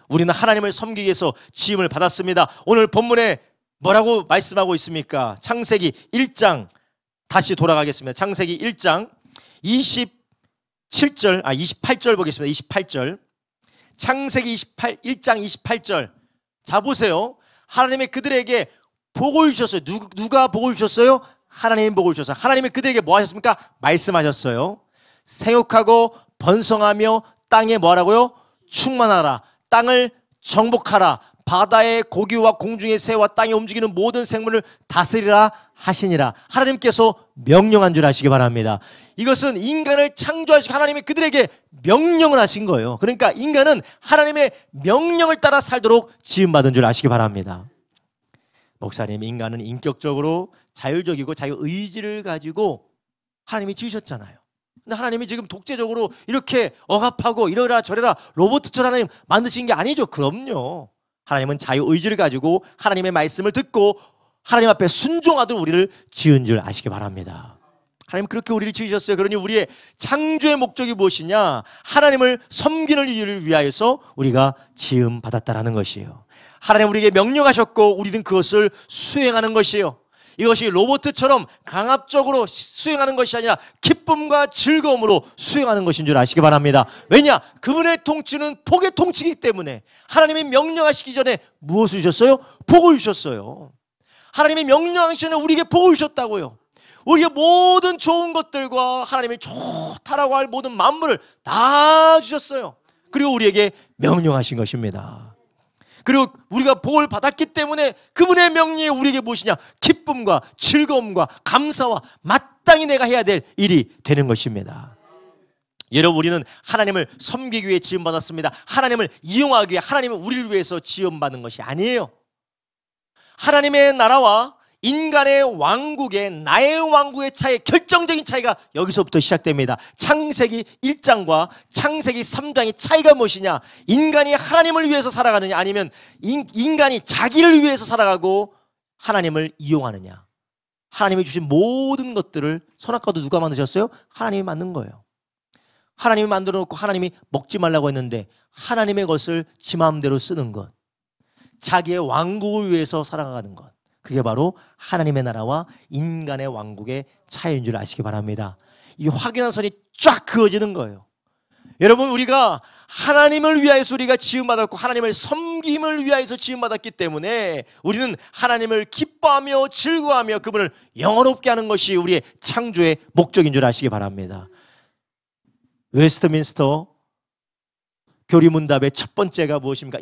우리는 하나님을 섬기기 위해서 지음을 받았습니다. 오늘 본문에 뭐라고 말씀하고 있습니까? 창세기 1장 다시 돌아가겠습니다. 창세기 1장 28절 보겠습니다. 28절. 창세기 1장 28절. 자 보세요. 하나님이 그들에게 복을 주셨어요. 누가 복을 주셨어요? 하나님이 복을 주셨어요. 하나님이 그들에게 뭐 하셨습니까? 말씀하셨어요. 생육하고 번성하며 땅에 뭐 하라고요? 충만하라. 땅을 정복하라. 바다의 고기와 공중의 새와 땅에 움직이는 모든 생물을 다스리라 하시니라. 하나님께서 명령한 줄 아시기 바랍니다. 이것은 인간을 창조하시고 하나님이 그들에게 명령을 하신 거예요. 그러니까 인간은 하나님의 명령을 따라 살도록 지음받은 줄 아시기 바랍니다. 목사님, 인간은 인격적으로 자율적이고 자유의지를 가지고 하나님이 지으셨잖아요. 근데 하나님이 지금 독재적으로 이렇게 억압하고 이러라 저래라 로봇처럼 하나님 만드신 게 아니죠. 그럼요. 하나님은 자유의지를 가지고 하나님의 말씀을 듣고 하나님 앞에 순종하도록 우리를 지은 줄 아시기 바랍니다. 하나님 그렇게 우리를 지으셨어요. 그러니 우리의 창조의 목적이 무엇이냐? 하나님을 섬기는 이유를 위하여서 우리가 지음 받았다라는 것이에요. 하나님 우리에게 명령하셨고 우리는 그것을 수행하는 것이에요. 이것이 로봇처럼 강압적으로 수행하는 것이 아니라 기쁨과 즐거움으로 수행하는 것인 줄 아시기 바랍니다. 왜냐? 그분의 통치는 복의 통치이기 때문에 하나님이 명령하시기 전에 무엇을 주셨어요? 복을 주셨어요. 하나님이 명령하기 전에 우리에게 복을 주셨다고요. 우리의 모든 좋은 것들과 하나님이 좋다라고 할 모든 만물을 다 주셨어요. 그리고 우리에게 명령하신 것입니다. 그리고 우리가 복을 받았기 때문에 그분의 명령이 우리에게 무엇이냐? 기쁨과 즐거움과 감사와 마땅히 내가 해야 될 일이 되는 것입니다. 여러분, 우리는 하나님을 섬기기 위해 지음받았습니다. 하나님을 이용하기 위해, 하나님은 우리를 위해서 지음받은 것이 아니에요. 하나님의 나라와 인간의 왕국의, 나의 왕국의 차이, 결정적인 차이가 여기서부터 시작됩니다. 창세기 1장과 창세기 3장의 차이가 무엇이냐? 인간이 하나님을 위해서 살아가느냐, 아니면 인간이 자기를 위해서 살아가고 하나님을 이용하느냐. 하나님이 주신 모든 것들을, 선악과도 누가 만드셨어요? 하나님이 만든 거예요. 하나님이 만들어 놓고 하나님이 먹지 말라고 했는데 하나님의 것을 지 마음대로 쓰는 것, 자기의 왕국을 위해서 살아가는 것, 그게 바로 하나님의 나라와 인간의 왕국의 차이인 줄 아시기 바랍니다. 이 확연한 선이 쫙 그어지는 거예요. 여러분, 우리가 하나님을 위하여서 우리가 지음받았고 하나님을 섬김을 위하여서 지음받았기 때문에 우리는 하나님을 기뻐하며 즐거워하며 그분을 영원롭게 하는 것이 우리의 창조의 목적인 줄 아시기 바랍니다. 웨스트민스터 교리문답의 첫 번째가 무엇입니까?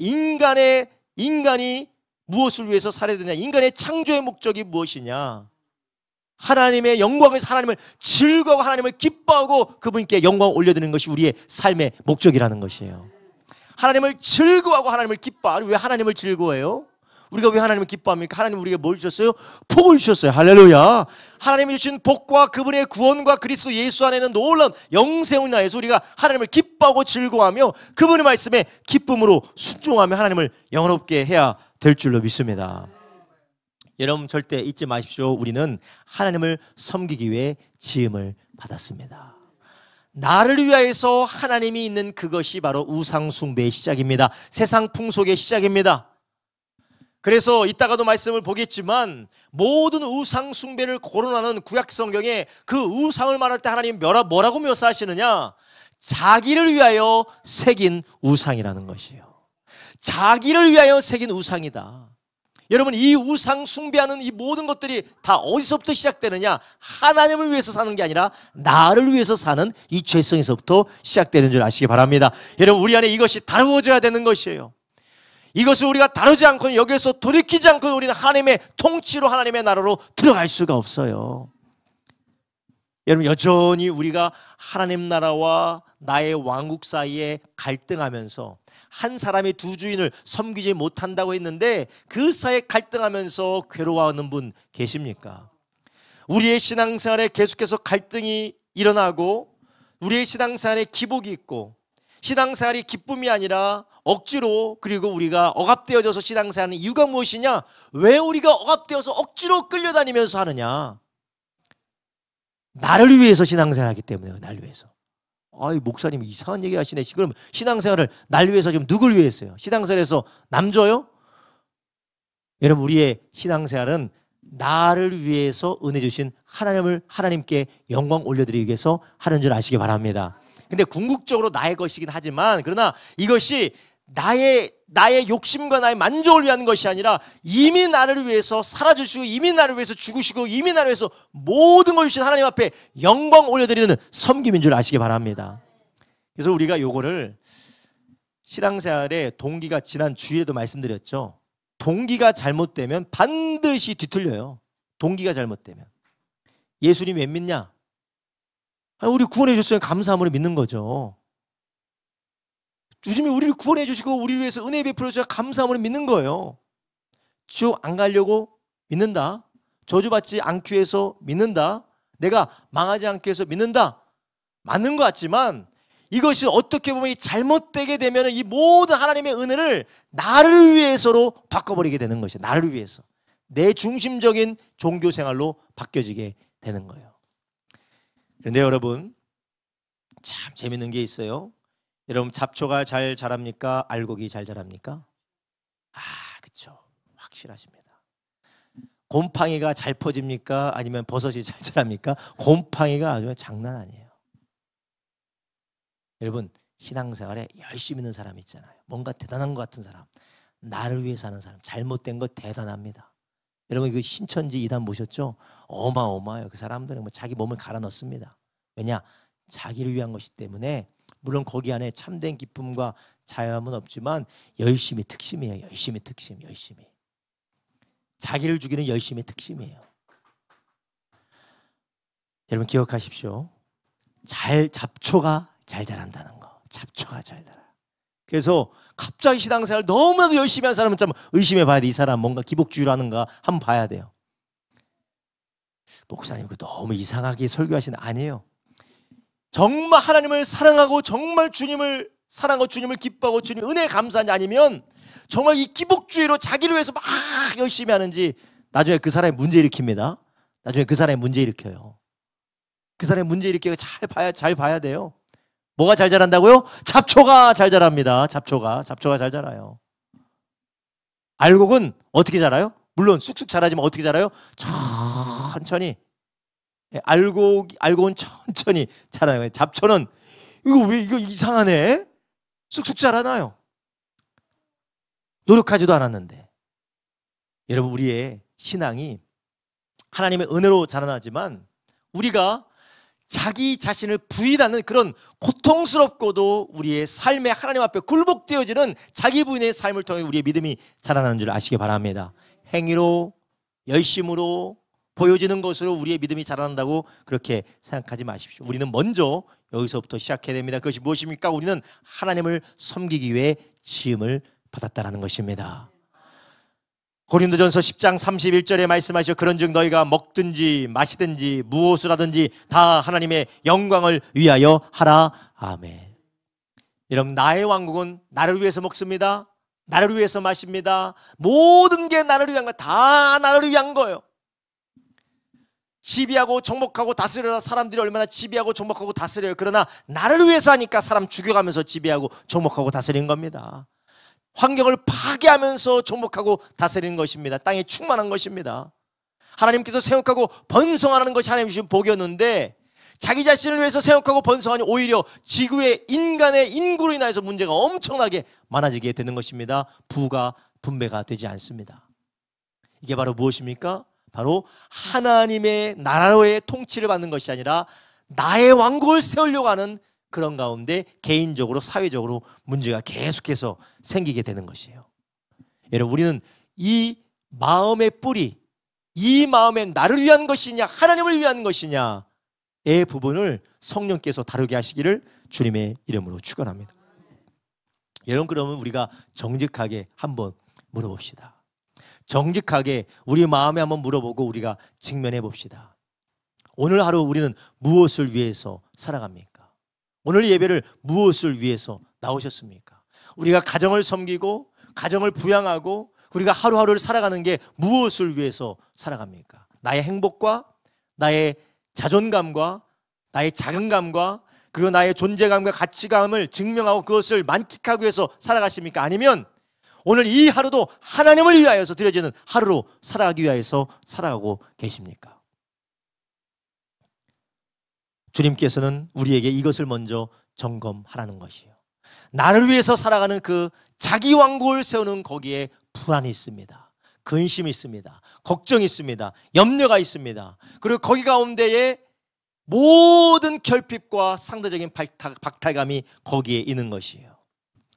인간이 무엇을 위해서 살아야 되냐? 인간의 창조의 목적이 무엇이냐? 하나님의 영광에서 하나님을 즐거워하고 하나님을 기뻐하고 그분께 영광을 올려드리는 것이 우리의 삶의 목적이라는 것이에요. 하나님을 즐거워하고 하나님을 기뻐하고. 왜 하나님을 즐거워해요? 우리가 왜 하나님을 기뻐합니까? 하나님 우리에게 뭘 주셨어요? 복을 주셨어요. 할렐루야. 하나님이 주신 복과 그분의 구원과 그리스도 예수 안에는 놀라운 영생을 인하여서 우리가 하나님을 기뻐하고 즐거워하며 그분의 말씀에 기쁨으로 순종하며 하나님을 영원롭게 해야 될 줄로 믿습니다. 여러분, 절대 잊지 마십시오. 우리는 하나님을 섬기기 위해 지음을 받았습니다. 나를 위하여서 하나님이 있는 그것이 바로 우상 숭배의 시작입니다. 세상 풍속의 시작입니다. 그래서 이따가도 말씀을 보겠지만 모든 우상 숭배를 거론하는 구약 성경에 그 우상을 말할 때 하나님 뭐라고 묘사하시느냐? 자기를 위하여 새긴 우상이라는 것이에요. 자기를 위하여 새긴 우상이다. 여러분, 이 우상 숭배하는 이 모든 것들이 다 어디서부터 시작되느냐? 하나님을 위해서 사는 게 아니라 나를 위해서 사는 이 죄성에서부터 시작되는 줄 아시기 바랍니다. 여러분, 우리 안에 이것이 다루어져야 되는 것이에요. 이것을 우리가 다루지 않고는, 여기에서 돌이키지 않고는 우리는 하나님의 통치로 하나님의 나라로 들어갈 수가 없어요. 여러분, 여전히 우리가 하나님 나라와 나의 왕국 사이에 갈등하면서 한 사람이 두 주인을 섬기지 못한다고 했는데 그 사이에 갈등하면서 괴로워하는 분 계십니까? 우리의 신앙생활에 계속해서 갈등이 일어나고 우리의 신앙생활에 기복이 있고 신앙생활이 기쁨이 아니라 억지로, 그리고 우리가 억압되어져서 신앙생활하는 이유가 무엇이냐? 왜 우리가 억압되어서 억지로 끌려다니면서 하느냐? 나를 위해서 신앙생활하기 때문에요. 나를 위해서. 아이, 목사님 이상한 얘기 하시네. 그럼 신앙생활을 날 위해서 지금 누굴 위해 했어요? 신앙생활에서 남 줘요? 여러분, 우리의 신앙생활은 나를 위해서 은혜 주신 하나님께 영광 올려드리기 위해서 하는 줄 아시기 바랍니다. 근데 궁극적으로 나의 것이긴 하지만, 그러나 이것이 나의 욕심과 나의 만족을 위한 것이 아니라 이미 나를 위해서 살아주시고 이미 나를 위해서 죽으시고 이미 나를 위해서 모든 걸 주신 하나님 앞에 영광 올려드리는 섬김인 줄 아시기 바랍니다. 그래서 우리가 요거를 신앙생활의 동기가, 지난 주에도 말씀드렸죠. 동기가 잘못되면 반드시 뒤틀려요. 동기가 잘못되면. 예수님 왜 믿냐? 우리 구원해 주셨으면 감사함으로 믿는 거죠. 주님이 우리를 구원해 주시고 우리를 위해서 은혜 베풀어 주셔서 감사함으로 믿는 거예요. 지옥 안 가려고 믿는다. 저주받지 않기 위해서 믿는다. 내가 망하지 않기 위해서 믿는다. 맞는 것 같지만 이것이 어떻게 보면 잘못되게 되면 이 모든 하나님의 은혜를 나를 위해서로 바꿔버리게 되는 것이에요. 나를 위해서. 내 중심적인 종교 생활로 바뀌어지게 되는 거예요. 그런데 여러분, 참 재밌는 게 있어요. 여러분, 잡초가 잘 자랍니까? 알곡이 잘 자랍니까? 그쵸. 확실하십니다. 곰팡이가 잘 퍼집니까? 아니면 버섯이 잘 자랍니까? 곰팡이가 아주 장난 아니에요. 여러분, 신앙생활에 열심히 있는 사람 있잖아요. 뭔가 대단한 것 같은 사람, 나를 위해서 하는 사람, 잘못된 것 대단합니다. 여러분, 그 신천지 이단 보셨죠? 어마어마해요. 그 사람들은 자기 몸을 갈아 넣습니다. 왜냐? 자기를 위한 것이기 때문에. 물론 거기 안에 참된 기쁨과 자유함은 없지만 열심히 특심이에요. 열심히 특심, 열심히. 자기를 죽이는 열심히 특심이에요. 여러분, 기억하십시오. 잡초가 잘 자란다는 거. 잡초가 잘 자라요. 그래서 갑자기 신앙생활 너무나도 열심히 한 사람은 좀 의심해 봐야 돼. 이 사람 뭔가 기복주의로 하는가 한번 봐야 돼요. 목사님, 그 너무 이상하게 설교하시는, 아니에요. 정말 하나님을 사랑하고 정말 주님을 사랑하고 주님을 기뻐하고 주님 은혜에 감사하지 아니면 정말 이 기복주의로 자기를 위해서 막 열심히 하는지 나중에 그 사람이 문제 일으킵니다. 나중에 그 사람이 문제 일으켜요. 그 사람이 문제 일으키고 잘 봐야 돼요. 뭐가 잘 자란다고요? 잡초가 잘 자랍니다. 잡초가 잘 자라요. 알곡은 어떻게 자라요? 물론 쑥쑥 자라지만 어떻게 자라요? 천천히. 알곡은 천천히 자라요. 잡초는 이거 이상하네. 쑥쑥 자라나요. 노력하지도 않았는데. 여러분, 우리의 신앙이 하나님의 은혜로 자라나지만 우리가 자기 자신을 부인하는 그런 고통스럽고도 우리의 삶에 하나님 앞에 굴복되어지는 자기 부인의 삶을 통해 우리의 믿음이 자라나는 줄 아시기 바랍니다. 행위로, 열심으로 보여지는 것으로 우리의 믿음이 자란다고 그렇게 생각하지 마십시오. 우리는 먼저 여기서부터 시작해야 됩니다. 그것이 무엇입니까? 우리는 하나님을 섬기기 위해 지음을 받았다는 것입니다. 고린도전서 10장 31절에 말씀하시죠. 그런즉 너희가 먹든지 마시든지 무엇을 하든지 다 하나님의 영광을 위하여 하라. 아멘. 여러분, 나의 왕국은 나를 위해서 먹습니다. 나를 위해서 마십니다. 모든 게 나를 위한 거, 다 나를 위한 거예요. 지배하고 정복하고 다스려라. 사람들이 얼마나 지배하고 정복하고 다스려요. 그러나 나를 위해서 하니까 사람 죽여가면서 지배하고 정복하고 다스리는 겁니다. 환경을 파괴하면서 정복하고 다스리는 것입니다. 땅에 충만한 것입니다. 하나님께서 생각하고 번성하는 것이 하나님 주신 복이었는데 자기 자신을 위해서 생각하고 번성하니 오히려 지구의 인간의 인구로 인해서 문제가 엄청나게 많아지게 되는 것입니다. 부가 분배가 되지 않습니다. 이게 바로 무엇입니까? 바로 하나님의 나라로의 통치를 받는 것이 아니라 나의 왕국을 세우려고 하는 그런 가운데 개인적으로 사회적으로 문제가 계속해서 생기게 되는 것이에요. 여러분, 우리는 이 마음의 뿌리, 이 마음에 나를 위한 것이냐 하나님을 위한 것이냐에 부분을 성령께서 다루게 하시기를 주님의 이름으로 축원합니다. 여러분, 그러면 우리가 정직하게 한번 물어봅시다. 정직하게 우리 마음에 한번 물어보고 우리가 직면해 봅시다. 오늘 하루 우리는 무엇을 위해서 살아갑니까? 오늘 예배를 무엇을 위해서 나오셨습니까? 우리가 가정을 섬기고 가정을 부양하고 우리가 하루하루를 살아가는 게 무엇을 위해서 살아갑니까? 나의 행복과 나의 자존감과 나의 자긍감과 그리고 나의 존재감과 가치감을 증명하고 그것을 만끽하기 위해서 살아가십니까? 아니면 오늘 이 하루도 하나님을 위하여서 드려지는 하루로 살아가기 위해서 살아가고 계십니까? 주님께서는 우리에게 이것을 먼저 점검하라는 것이에요. 나를 위해서 살아가는 그 자기 왕국을 세우는 거기에 불안이 있습니다. 근심이 있습니다. 걱정이 있습니다. 염려가 있습니다. 그리고 거기 가운데에 모든 결핍과 상대적인 박탈감이 거기에 있는 것이에요.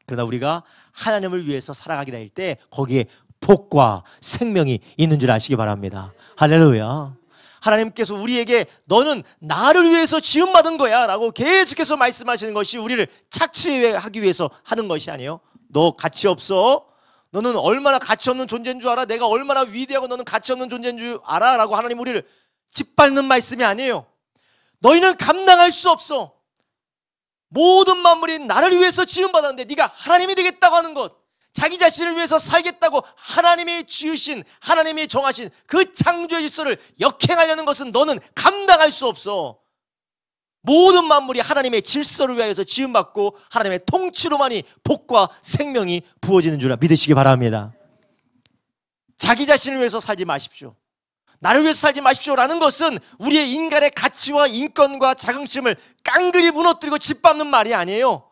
그러나 우리가 하나님을 위해서 살아가게 될 때 거기에 복과 생명이 있는 줄 아시기 바랍니다. 할렐루야. 하나님께서 우리에게 너는 나를 위해서 지음받은 거야 라고 계속해서 말씀하시는 것이 우리를 착취하기 위해서 하는 것이 아니에요. 너 가치 없어? 너는 얼마나 가치 없는 존재인 줄 알아? 내가 얼마나 위대하고 너는 가치 없는 존재인 줄 알아? 라고 하나님 우리를 짓밟는 말씀이 아니에요. 너희는 감당할 수 없어. 모든 만물이 나를 위해서 지음받았는데 네가 하나님이 되겠다고 하는 것, 자기 자신을 위해서 살겠다고 하나님이 지으신, 하나님이 정하신 그 창조의 질서를 역행하려는 것은 너는 감당할 수 없어. 모든 만물이 하나님의 질서를 위하여서 지음받고 하나님의 통치로만이 복과 생명이 부어지는 줄 믿으시기 바랍니다. 자기 자신을 위해서 살지 마십시오. 나를 위해서 살지 마십시오라는 것은 우리의 인간의 가치와 인권과 자긍심을 깡그리 무너뜨리고 짓밟는 말이 아니에요.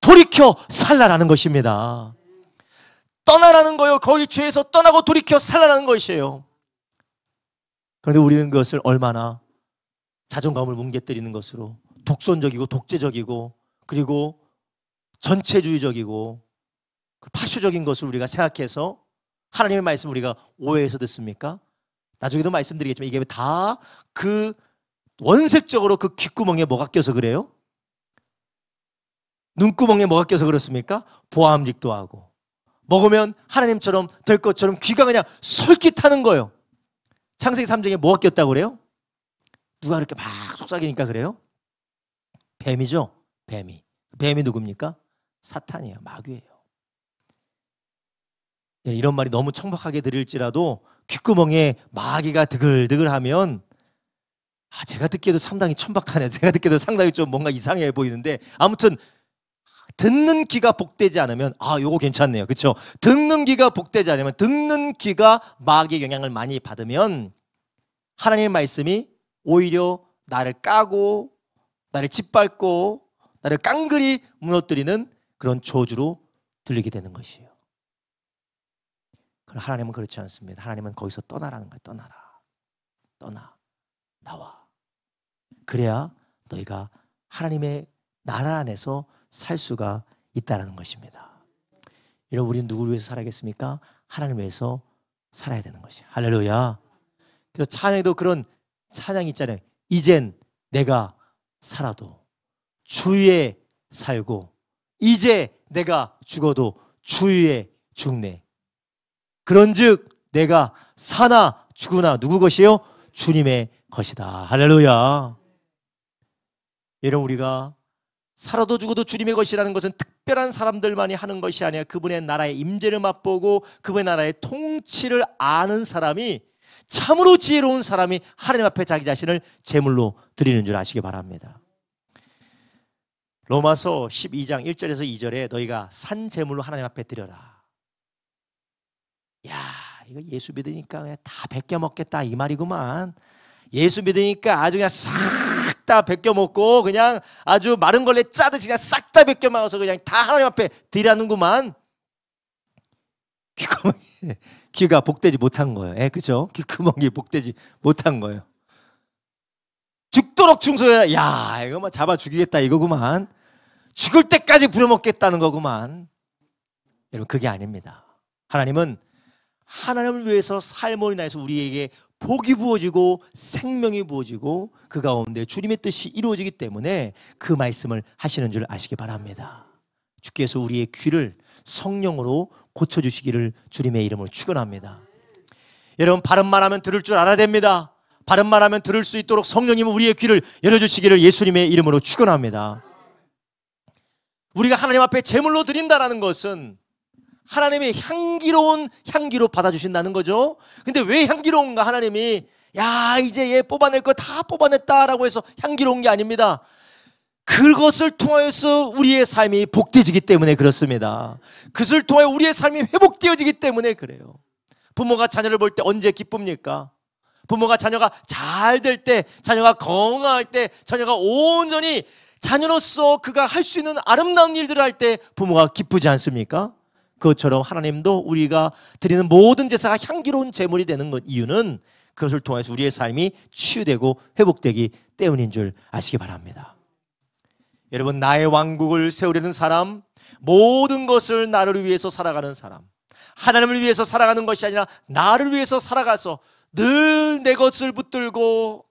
돌이켜 살라라는 것입니다. 떠나라는 거예요. 거기 죄에서 떠나고 돌이켜 살라라는 것이에요. 그런데 우리는 그것을 얼마나 자존감을 뭉개뜨리는 것으로 독선적이고 독재적이고 그리고 전체주의적이고 파쇼적인 것을 우리가 생각해서 하나님의 말씀을 우리가 오해해서 듣습니까? 나중에도 말씀드리겠지만 이게 다 그 원색적으로 그 귓구멍에 뭐가 껴서 그래요? 눈구멍에 뭐가 껴서 그렇습니까? 보암직도 하고 먹으면 하나님처럼 될 것처럼 귀가 그냥 솔깃하는 거예요. 창세기 3장에 뭐가 꼈다고 그래요? 누가 그렇게 막 속삭이니까 그래요? 뱀이죠? 뱀이 누굽니까? 사탄이에요. 마귀예요. 이런 말이 너무 청박하게 들릴지라도 귓구멍에 마귀가 드글드글하면 제가 듣기에도 상당히 천박하네. 제가 듣기에도 상당히 좀 뭔가 이상해 보이는데 아무튼 듣는 귀가 복되지 않으면 요거 괜찮네요. 그렇죠? 듣는 귀가 복되지 않으면 듣는 귀가 마귀의 영향을 많이 받으면 하나님의 말씀이 오히려 나를 까고 나를 짓밟고 나를 깡그리 무너뜨리는 그런 저주로 들리게 되는 것이에요. 그러나 하나님은 그렇지 않습니다. 하나님은 거기서 떠나라는 거예요. 떠나. 나와. 그래야 너희가 하나님의 나라 안에서 살 수가 있다는 것입니다. 여러분, 우리는 누구를 위해서 살아야겠습니까? 하나님을 위해서 살아야 되는 것이에요. 할렐루야. 그래서 찬양에도 그런 찬양이 있잖아요. 이젠 내가 살아도 주위에 살고 이제 내가 죽어도 주위에 죽네. 그런즉 내가 사나 죽으나 누구 것이요? 주님의 것이다. 할렐루야. 여러분, 우리가 살아도 죽어도 주님의 것이라는 것은 특별한 사람들만이 하는 것이 아니라 그분의 나라의 임재를 맛보고 그분의 나라의 통치를 아는 사람이, 참으로 지혜로운 사람이 하나님 앞에 자기 자신을 제물로 드리는 줄 아시기 바랍니다. 로마서 12장 1절에서 2절에 너희가 산 제물로 하나님 앞에 드려라. 야, 이거 예수 믿으니까 그냥 다 베껴 먹겠다 이 말이구만. 예수 믿으니까 아주 그냥 싹 다 베껴 먹고 그냥 아주 마른 걸레 짜듯이 그냥 싹 다 베껴 먹어서 그냥 다 하나님 앞에 드리라는구만. 귀가 복되지 못한 거예요. 그죠? 귀구멍이 복되지 못한 거예요. 죽도록 충성해라. 야, 이거 뭐 잡아 죽이겠다 이거구만. 죽을 때까지 부려먹겠다는 거구만. 여러분, 그게 아닙니다. 하나님은 하나님을 위해서 삶을 인하여서 우리에게 복이 부어지고 생명이 부어지고 그 가운데 주님의 뜻이 이루어지기 때문에 그 말씀을 하시는 줄 아시기 바랍니다. 주께서 우리의 귀를 성령으로 고쳐주시기를 주님의 이름으로 축원합니다. 여러분, 바른말 하면 들을 줄 알아야 됩니다. 바른말 하면 들을 수 있도록 성령님은 우리의 귀를 열어주시기를 예수님의 이름으로 축원합니다. 우리가 하나님 앞에 제물로 드린다는 것은 하나님의 향기로운 향기로 받아주신다는 거죠. 근데 왜 향기로운가? 하나님이 야 이제 얘 뽑아낼 거 다 뽑아냈다라고 해서 향기로운 게 아닙니다. 그것을 통하여서 우리의 삶이 복되어지기 때문에 그렇습니다. 그것을 통해 우리의 삶이 회복되어지기 때문에 그래요. 부모가 자녀를 볼 때 언제 기쁩니까? 부모가 자녀가 잘 될 때, 자녀가 건강할 때, 자녀가 온전히 자녀로서 그가 할 수 있는 아름다운 일들을 할 때 부모가 기쁘지 않습니까? 그것처럼 하나님도 우리가 드리는 모든 제사가 향기로운 제물이 되는 것 이유는 그것을 통해서 우리의 삶이 치유되고 회복되기 때문인 줄 아시기 바랍니다. 여러분, 나의 왕국을 세우려는 사람, 모든 것을 나를 위해서 살아가는 사람, 하나님을 위해서 살아가는 것이 아니라 나를 위해서 살아가서 늘 내 것을 붙들고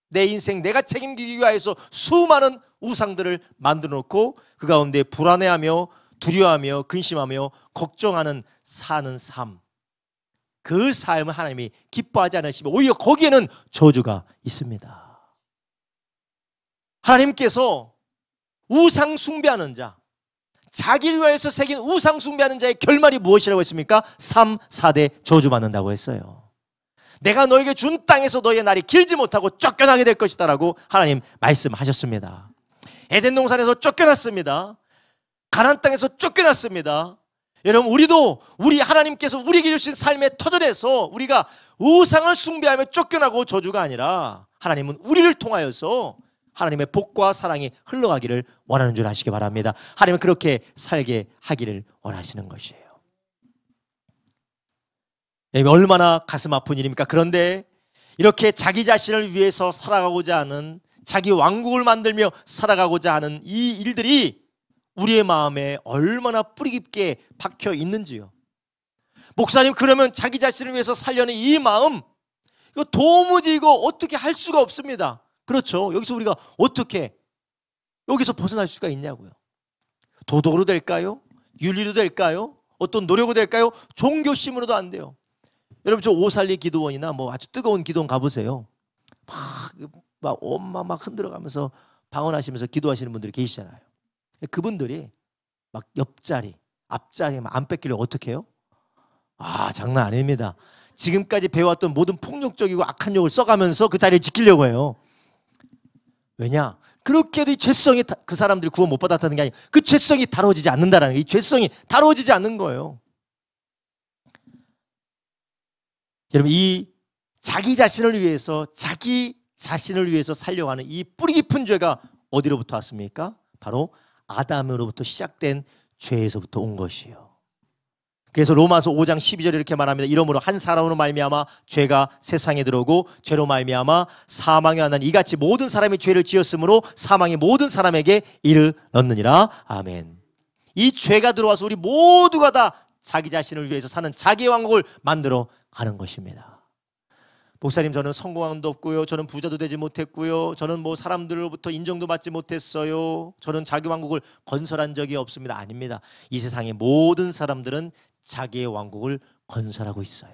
내 인생 내가 책임지기 위해서 수많은 우상들을 만들어 놓고 그 가운데 불안해하며 두려워하며 근심하며 걱정하는 사는 삶, 그 삶을 하나님이 기뻐하지 않으시면 오히려 거기에는 저주가 있습니다. 하나님께서 우상 숭배하는 자, 자기를 위해서 새긴 우상 숭배하는 자의 결말이 무엇이라고 했습니까? 3, 4대 저주받는다고 했어요. 내가 너에게 준 땅에서 너의 날이 길지 못하고 쫓겨나게 될 것이다 라고 하나님 말씀하셨습니다. 에덴 동산에서 쫓겨났습니다. 가나안 땅에서 쫓겨났습니다. 여러분, 우리도 우리 하나님께서 우리에게 주신 삶의 터전에서 우리가 우상을 숭배하며 쫓겨나고 저주가 아니라 하나님은 우리를 통하여서 하나님의 복과 사랑이 흘러가기를 원하는 줄 아시기 바랍니다. 하나님은 그렇게 살게 하기를 원하시는 것이에요. 얼마나 가슴 아픈 일입니까? 그런데 이렇게 자기 자신을 위해서 살아가고자 하는, 자기 왕국을 만들며 살아가고자 하는 이 일들이 우리의 마음에 얼마나 뿌리 깊게 박혀 있는지요. 목사님, 그러면 자기 자신을 위해서 살려는 이 마음, 이거 도무지 이거 어떻게 할 수가 없습니다. 그렇죠. 여기서 우리가 어떻게 여기서 벗어날 수가 있냐고요. 도덕으로 될까요? 윤리로 될까요? 어떤 노력으로 될까요? 종교심으로도 안 돼요. 여러분, 저 오살리 기도원이나 뭐 아주 뜨거운 기도원 가보세요. 막 엄마 막 흔들어가면서 방언하시면서 기도하시는 분들이 계시잖아요. 그분들이 막 옆자리, 앞자리 안 뺏기려고 어떻게 해요? 장난 아닙니다. 지금까지 배워왔던 모든 폭력적이고 악한 욕을 써가면서 그 자리를 지키려고 해요. 왜냐? 그렇게 해도 이 죄성이 그 사람들이 구원 못 받았다는 게 아니라 그 죄성이 다뤄지지 않는다라는 게, 이 죄성이 다뤄지지 않는 거예요. 여러분, 이 자기 자신을 위해서 살려고 하는 이 뿌리 깊은 죄가 어디로부터 왔습니까? 바로 아담으로부터 시작된 죄에서부터 온 것이에요. 그래서 로마서 5장 12절에 이렇게 말합니다. 이러므로 한 사람으로 말미암아 죄가 세상에 들어오고 죄로 말미암아 사망이 왔나니 이같이 모든 사람이 죄를 지었으므로 사망이 모든 사람에게 이르렀느니라. 아멘. 이 죄가 들어와서 우리 모두가 다 자기 자신을 위해서 사는 자기의 왕국을 만들어 가는 것입니다. 목사님, 저는 성공함도 없고요, 저는 부자도 되지 못했고요, 저는 뭐 사람들로부터 인정도 받지 못했어요, 저는 자기 왕국을 건설한 적이 없습니다. 아닙니다. 이 세상의 모든 사람들은 자기의 왕국을 건설하고 있어요.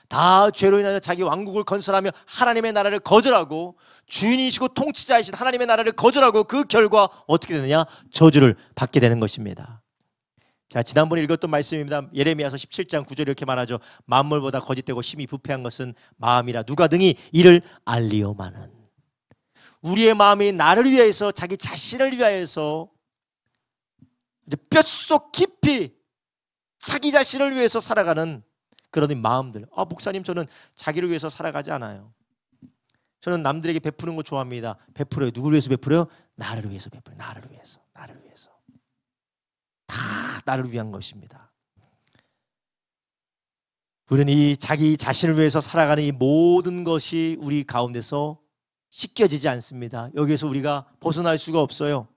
다 죄로 인하여 자기 왕국을 건설하며 하나님의 나라를 거절하고 주인이시고 통치자이신 하나님의 나라를 거절하고 그 결과 어떻게 되느냐? 저주를 받게 되는 것입니다. 자, 지난번에 읽었던 말씀입니다. 예레미야서 17장 9절에 이렇게 말하죠. 만물보다 거짓되고 심히 부패한 것은 마음이라 누가 등이 이를 알리오마는. 우리의 마음이 나를 위해서, 자기 자신을 위하여서 뼛속 깊이 자기 자신을 위해서 살아가는 그런 마음들. 목사님, 저는 자기를 위해서 살아가지 않아요. 저는 남들에게 베푸는 거 좋아합니다. 베풀어요. 누구를 위해서 베풀어요? 나를 위해서 베풀어요. 나를 위해서. 다 나를 위한 것입니다. 우리는 이 자기 자신을 위해서 살아가는 이 모든 것이 우리 가운데서 씻겨지지 않습니다. 여기에서 우리가 벗어날 수가 없어요.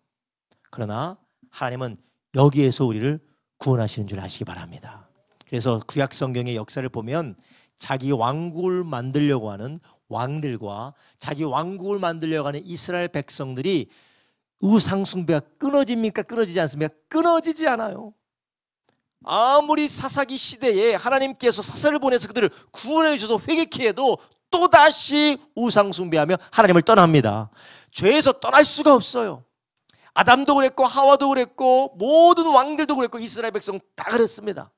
그러나 하나님은 여기에서 우리를 구원하시는 줄 아시기 바랍니다. 그래서 구약 성경의 역사를 보면 자기 왕국을 만들려고 하는 왕들과 자기 왕국을 만들려고 하는 이스라엘 백성들이 우상 숭배가 끊어집니까? 끊어지지 않습니까? 끊어지지 않아요. 아무리 사사기 시대에 하나님께서 사사를 보내서 그들을 구원해 주셔서 회개케 해도 또다시 우상 숭배하며 하나님을 떠납니다. 죄에서 떠날 수가 없어요. 아담도 그랬고 하와도 그랬고 모든 왕들도 그랬고 이스라엘 백성 다 그랬습니다.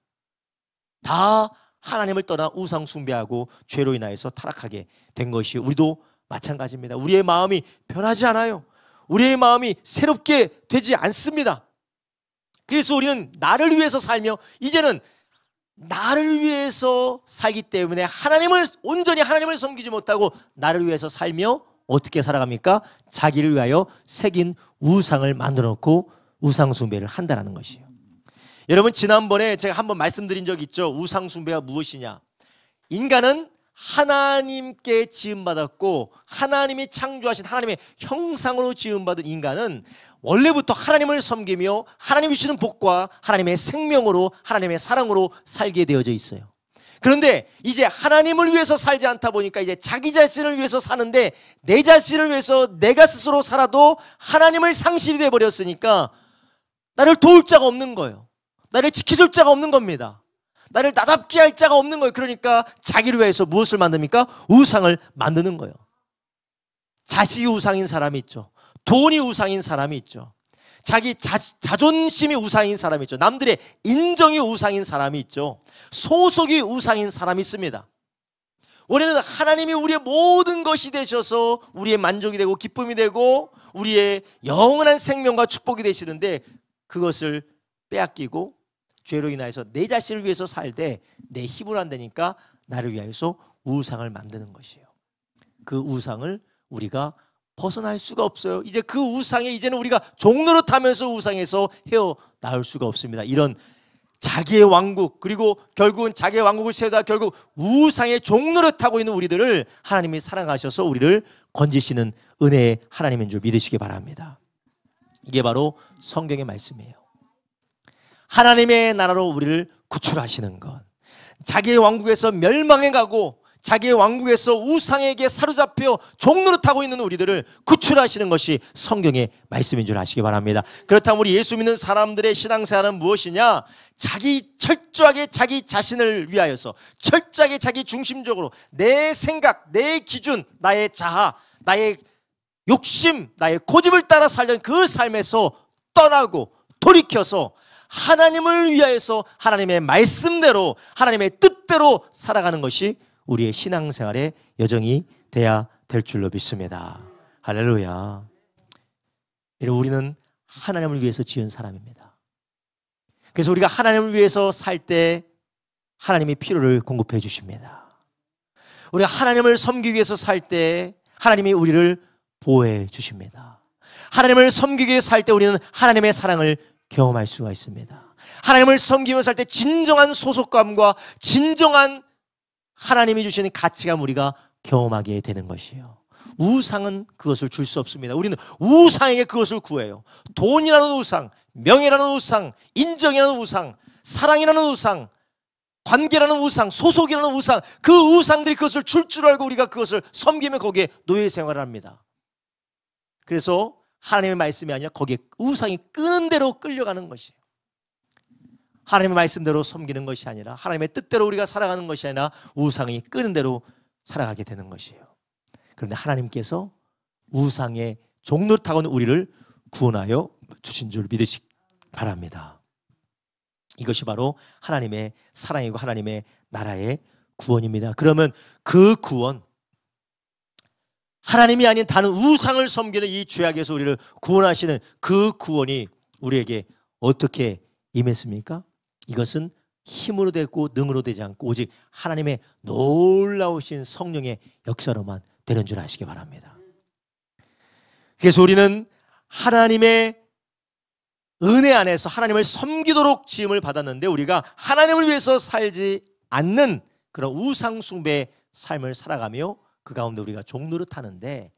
다 하나님을 떠나 우상 숭배하고 죄로 인하여서 타락하게 된 것이 우리도 마찬가지입니다. 우리의 마음이 변하지 않아요. 우리의 마음이 새롭게 되지 않습니다. 그래서 우리는 나를 위해서 살며 이제는 나를 위해서 살기 때문에 온전히 하나님을 섬기지 못하고 나를 위해서 살며 어떻게 살아갑니까? 자기를 위하여 새긴 우상을 만들어 놓고 우상 숭배를 한다는 것이에요. 여러분, 지난번에 제가 한번 말씀드린 적이 있죠. 우상 숭배가 무엇이냐? 인간은 하나님께 지음받았고 하나님이 창조하신 하나님의 형상으로 지음받은 인간은 원래부터 하나님을 섬기며 하나님이 주시는 복과 하나님의 생명으로 하나님의 사랑으로 살게 되어져 있어요. 그런데 이제 하나님을 위해서 살지 않다 보니까 이제 자기 자신을 위해서 사는데 내 자신을 위해서 내가 스스로 살아도 하나님을 상실이 되어버렸으니까 나를 도울 자가 없는 거예요. 나를 지켜줄 자가 없는 겁니다. 나를 나답게 할 자가 없는 거예요. 그러니까 자기를 위해서 무엇을 만듭니까? 우상을 만드는 거예요. 자식이 우상인 사람이 있죠. 돈이 우상인 사람이 있죠. 자기 자존심이 우상인 사람이 있죠. 남들의 인정이 우상인 사람이 있죠. 소속이 우상인 사람이 있습니다. 원래는 하나님이 우리의 모든 것이 되셔서 우리의 만족이 되고 기쁨이 되고 우리의 영원한 생명과 축복이 되시는데 그것을 빼앗기고 죄로 인하여서 내 자신을 위해서 살되 내 힘으로 안 되니까 나를 위하여서 우상을 만드는 것이에요. 그 우상을 우리가 벗어날 수가 없어요. 이제 그 우상에 이제는 우리가 종노릇하면서 우상에서 헤어나올 수가 없습니다. 이런 자기의 왕국 그리고 결국은 자기의 왕국을 세우다 결국 우상의 종노릇하고 있는 우리들을 하나님이 사랑하셔서 우리를 건지시는 은혜의 하나님인 줄 믿으시기 바랍니다. 이게 바로 성경의 말씀이에요. 하나님의 나라로 우리를 구출하시는 것, 자기의 왕국에서 멸망해 가고 자기의 왕국에서 우상에게 사로잡혀 종노릇하고 있는 우리들을 구출하시는 것이 성경의 말씀인 줄 아시기 바랍니다. 그렇다면 우리 예수 믿는 사람들의 신앙생활은 무엇이냐? 철저하게 자기 자신을 위하여서 철저하게 자기 중심적으로 내 생각, 내 기준, 나의 자아, 나의 욕심, 나의 고집을 따라 살던 그 삶에서 떠나고 돌이켜서 하나님을 위하여서 하나님의 말씀대로 하나님의 뜻대로 살아가는 것이 우리의 신앙생활의 여정이 돼야 될 줄로 믿습니다. 할렐루야. 우리는 하나님을 위해서 지은 사람입니다. 그래서 우리가 하나님을 위해서 살 때 하나님이 필요를 공급해 주십니다. 우리가 하나님을 섬기기 위해서 살 때 하나님이 우리를 보호해 주십니다. 하나님을 섬기기 위해서 살 때 우리는 하나님의 사랑을 경험할 수가 있습니다. 하나님을 섬기면서 살 때 진정한 소속감과 진정한 하나님이 주시는 가치감 우리가 경험하게 되는 것이에요. 우상은 그것을 줄 수 없습니다. 우리는 우상에게 그것을 구해요. 돈이라는 우상, 명예라는 우상, 인정이라는 우상, 사랑이라는 우상, 관계라는 우상, 소속이라는 우상, 그 우상들이 그것을 줄 줄 알고 우리가 그것을 섬기며 거기에 노예 생활을 합니다. 그래서 하나님의 말씀이 아니라 거기에 우상이 끄는 대로 끌려가는 것이에요. 하나님의 말씀대로 섬기는 것이 아니라 하나님의 뜻대로 우리가 살아가는 것이 아니라 우상이 끄는 대로 살아가게 되는 것이에요. 그런데 하나님께서 우상의 종노릇하고 있는 우리를 구원하여 주신 줄 믿으시기 바랍니다. 이것이 바로 하나님의 사랑이고 하나님의 나라의 구원입니다. 그러면 그 구원, 하나님이 아닌 다른 우상을 섬기는 이 죄악에서 우리를 구원하시는 그 구원이 우리에게 어떻게 임했습니까? 이것은 힘으로 되고 능으로 되지 않고 오직 하나님의 놀라우신 성령의 역사로만 되는 줄 아시기 바랍니다. 그래서 우리는 하나님의 은혜 안에서 하나님을 섬기도록 지음을 받았는데 우리가 하나님을 위해서 살지 않는 그런 우상 숭배의 삶을 살아가며 그 가운데 우리가 종노릇하는데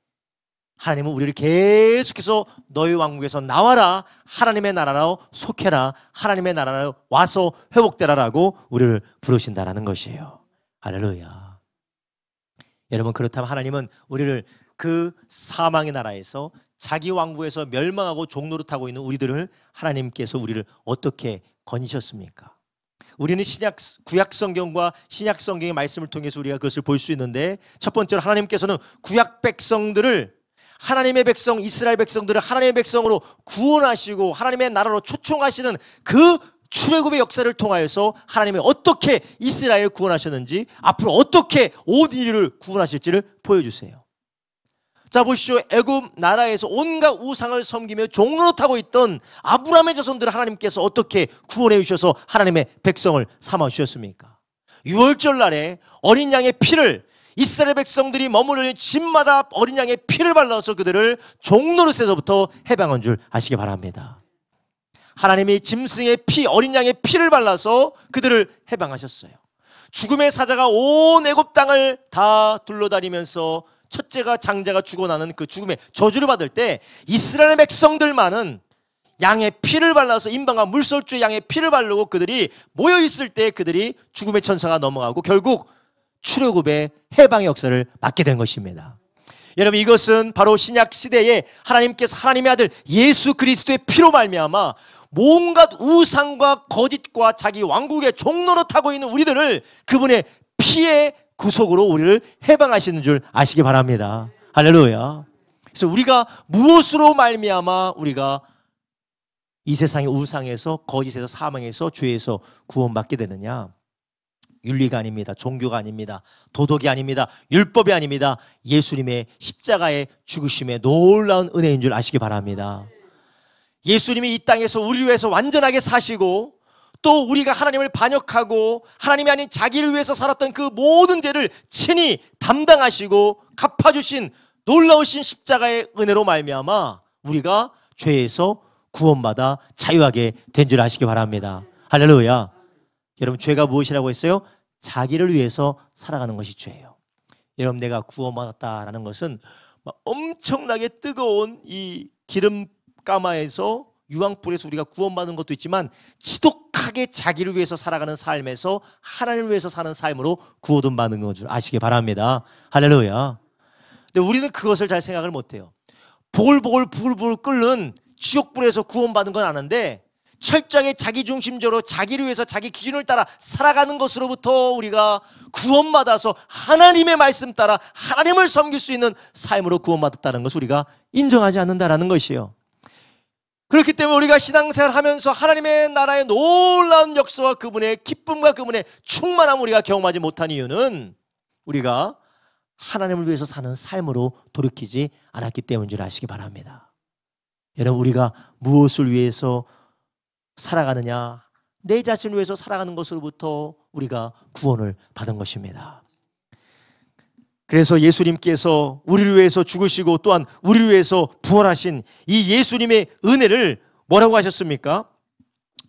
하나님은 우리를 계속해서 너희 왕국에서 나와라, 하나님의 나라로 속해라, 하나님의 나라로 와서 회복되라라고 우리를 부르신다라는 것이에요. 할렐루야. 여러분, 그렇다면 하나님은 우리를 그 사망의 나라에서 자기 왕국에서 멸망하고 종노릇하고 있는 우리들을 하나님께서 우리를 어떻게 건지셨습니까? 우리는 구약 성경과 신약 성경의 말씀을 통해서 우리가 그것을 볼 수 있는데, 첫 번째로 하나님께서는 구약 백성들을, 하나님의 백성, 이스라엘 백성들을 하나님의 백성으로 구원하시고 하나님의 나라로 초청하시는 그 출애굽의 역사를 통하여서 하나님이 어떻게 이스라엘을 구원하셨는지, 앞으로 어떻게 온 인류를 구원하실지를 보여주세요. 자, 보십시오. 애굽 나라에서 온갖 우상을 섬기며 종노릇하고 있던 아브라함의 자손들을 하나님께서 어떻게 구원해 주셔서 하나님의 백성을 삼아 주셨습니까? 유월절 날에 어린 양의 피를, 이스라엘 백성들이 머무르는 집마다 어린 양의 피를 발라서 그들을 종노릇에서부터 해방한 줄 아시기 바랍니다. 하나님이 짐승의 피, 어린 양의 피를 발라서 그들을 해방하셨어요. 죽음의 사자가 온 애굽 땅을 다 둘러다니면서 첫째가 장자가 죽어나는 그 죽음의 저주를 받을 때 이스라엘 백성들만은 양의 피를 발라서, 인방과 물설주의 양의 피를 바르고 그들이 모여있을 때 그들이 죽음의 천사가 넘어가고 결국 출애굽의 해방의 역사를 맞게 된 것입니다. 여러분, 이것은 바로 신약 시대에 하나님께서 하나님의 아들 예수 그리스도의 피로 말미암아 온갖 우상과 거짓과 자기 왕국의 종노릇하고 있는 우리들을 그분의 피의 구속으로 우리를 해방하시는 줄 아시기 바랍니다. 할렐루야. 그래서 우리가 무엇으로 말미암아 우리가 이 세상의 우상에서, 거짓에서, 사망에서, 죄에서 구원받게 되느냐? 윤리가 아닙니다. 종교가 아닙니다. 도덕이 아닙니다. 율법이 아닙니다. 예수님의 십자가의 죽으심의 놀라운 은혜인 줄 아시기 바랍니다. 예수님이 이 땅에서 우리를 위해서 완전하게 사시고, 또 우리가 하나님을 반역하고 하나님이 아닌 자기를 위해서 살았던 그 모든 죄를 친히 담당하시고 갚아주신 놀라우신 십자가의 은혜로 말미암아 우리가 죄에서 구원받아 자유하게 된 줄 아시기 바랍니다. 할렐루야. 여러분, 죄가 무엇이라고 했어요? 자기를 위해서 살아가는 것이 죄예요. 여러분, 내가 구원받았다라는 것은 엄청나게 뜨거운 이 기름가마에서, 유황불에서 우리가 구원받는 것도 있지만 지독하게 자기를 위해서 살아가는 삶에서 하나님을 위해서 사는 삶으로 구원받는 것 줄 아시기 바랍니다. 할렐루야. 근데 우리는 그것을 잘 생각을 못해요. 보글보글 부글부글 끓는 지옥불에서 구원받은 건 아는데, 철저하게 자기중심적으로 자기를 위해서 자기 기준을 따라 살아가는 것으로부터 우리가 구원받아서 하나님의 말씀 따라 하나님을 섬길 수 있는 삶으로 구원받았다는 것을 우리가 인정하지 않는다는 것이에요. 그렇기 때문에 우리가 신앙생활을 하면서 하나님의 나라의 놀라운 역사와 그분의 기쁨과 그분의 충만함을 우리가 경험하지 못한 이유는 우리가 하나님을 위해서 사는 삶으로 돌이키지 않았기 때문인 줄 아시기 바랍니다. 여러분, 우리가 무엇을 위해서 살아가느냐? 내 자신을 위해서 살아가는 것으로부터 우리가 구원을 받은 것입니다. 그래서 예수님께서 우리를 위해서 죽으시고 또한 우리를 위해서 부활하신 이 예수님의 은혜를 뭐라고 하셨습니까?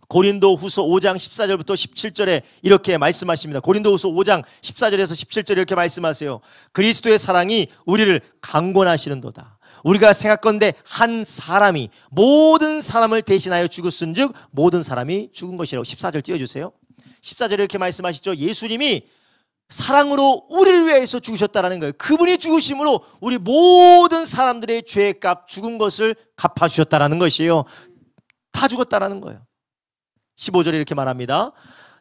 고린도후서 5장 14절부터 17절에 이렇게 말씀하십니다. 고린도후서 5장 14절에서 17절에 이렇게 말씀하세요. 그리스도의 사랑이 우리를 강권하시는도다. 우리가 생각건대 한 사람이 모든 사람을 대신하여 죽었은즉 모든 사람이 죽은 것이라고. 14절 띄워주세요. 14절에 이렇게 말씀하시죠. 예수님이 사랑으로 우리를 위해서 죽으셨다는 거예요. 그분이 죽으심으로 우리 모든 사람들의 죄의 값, 죽은 것을 갚아주셨다는 것이에요. 다 죽었다는 거예요. 15절에 이렇게 말합니다.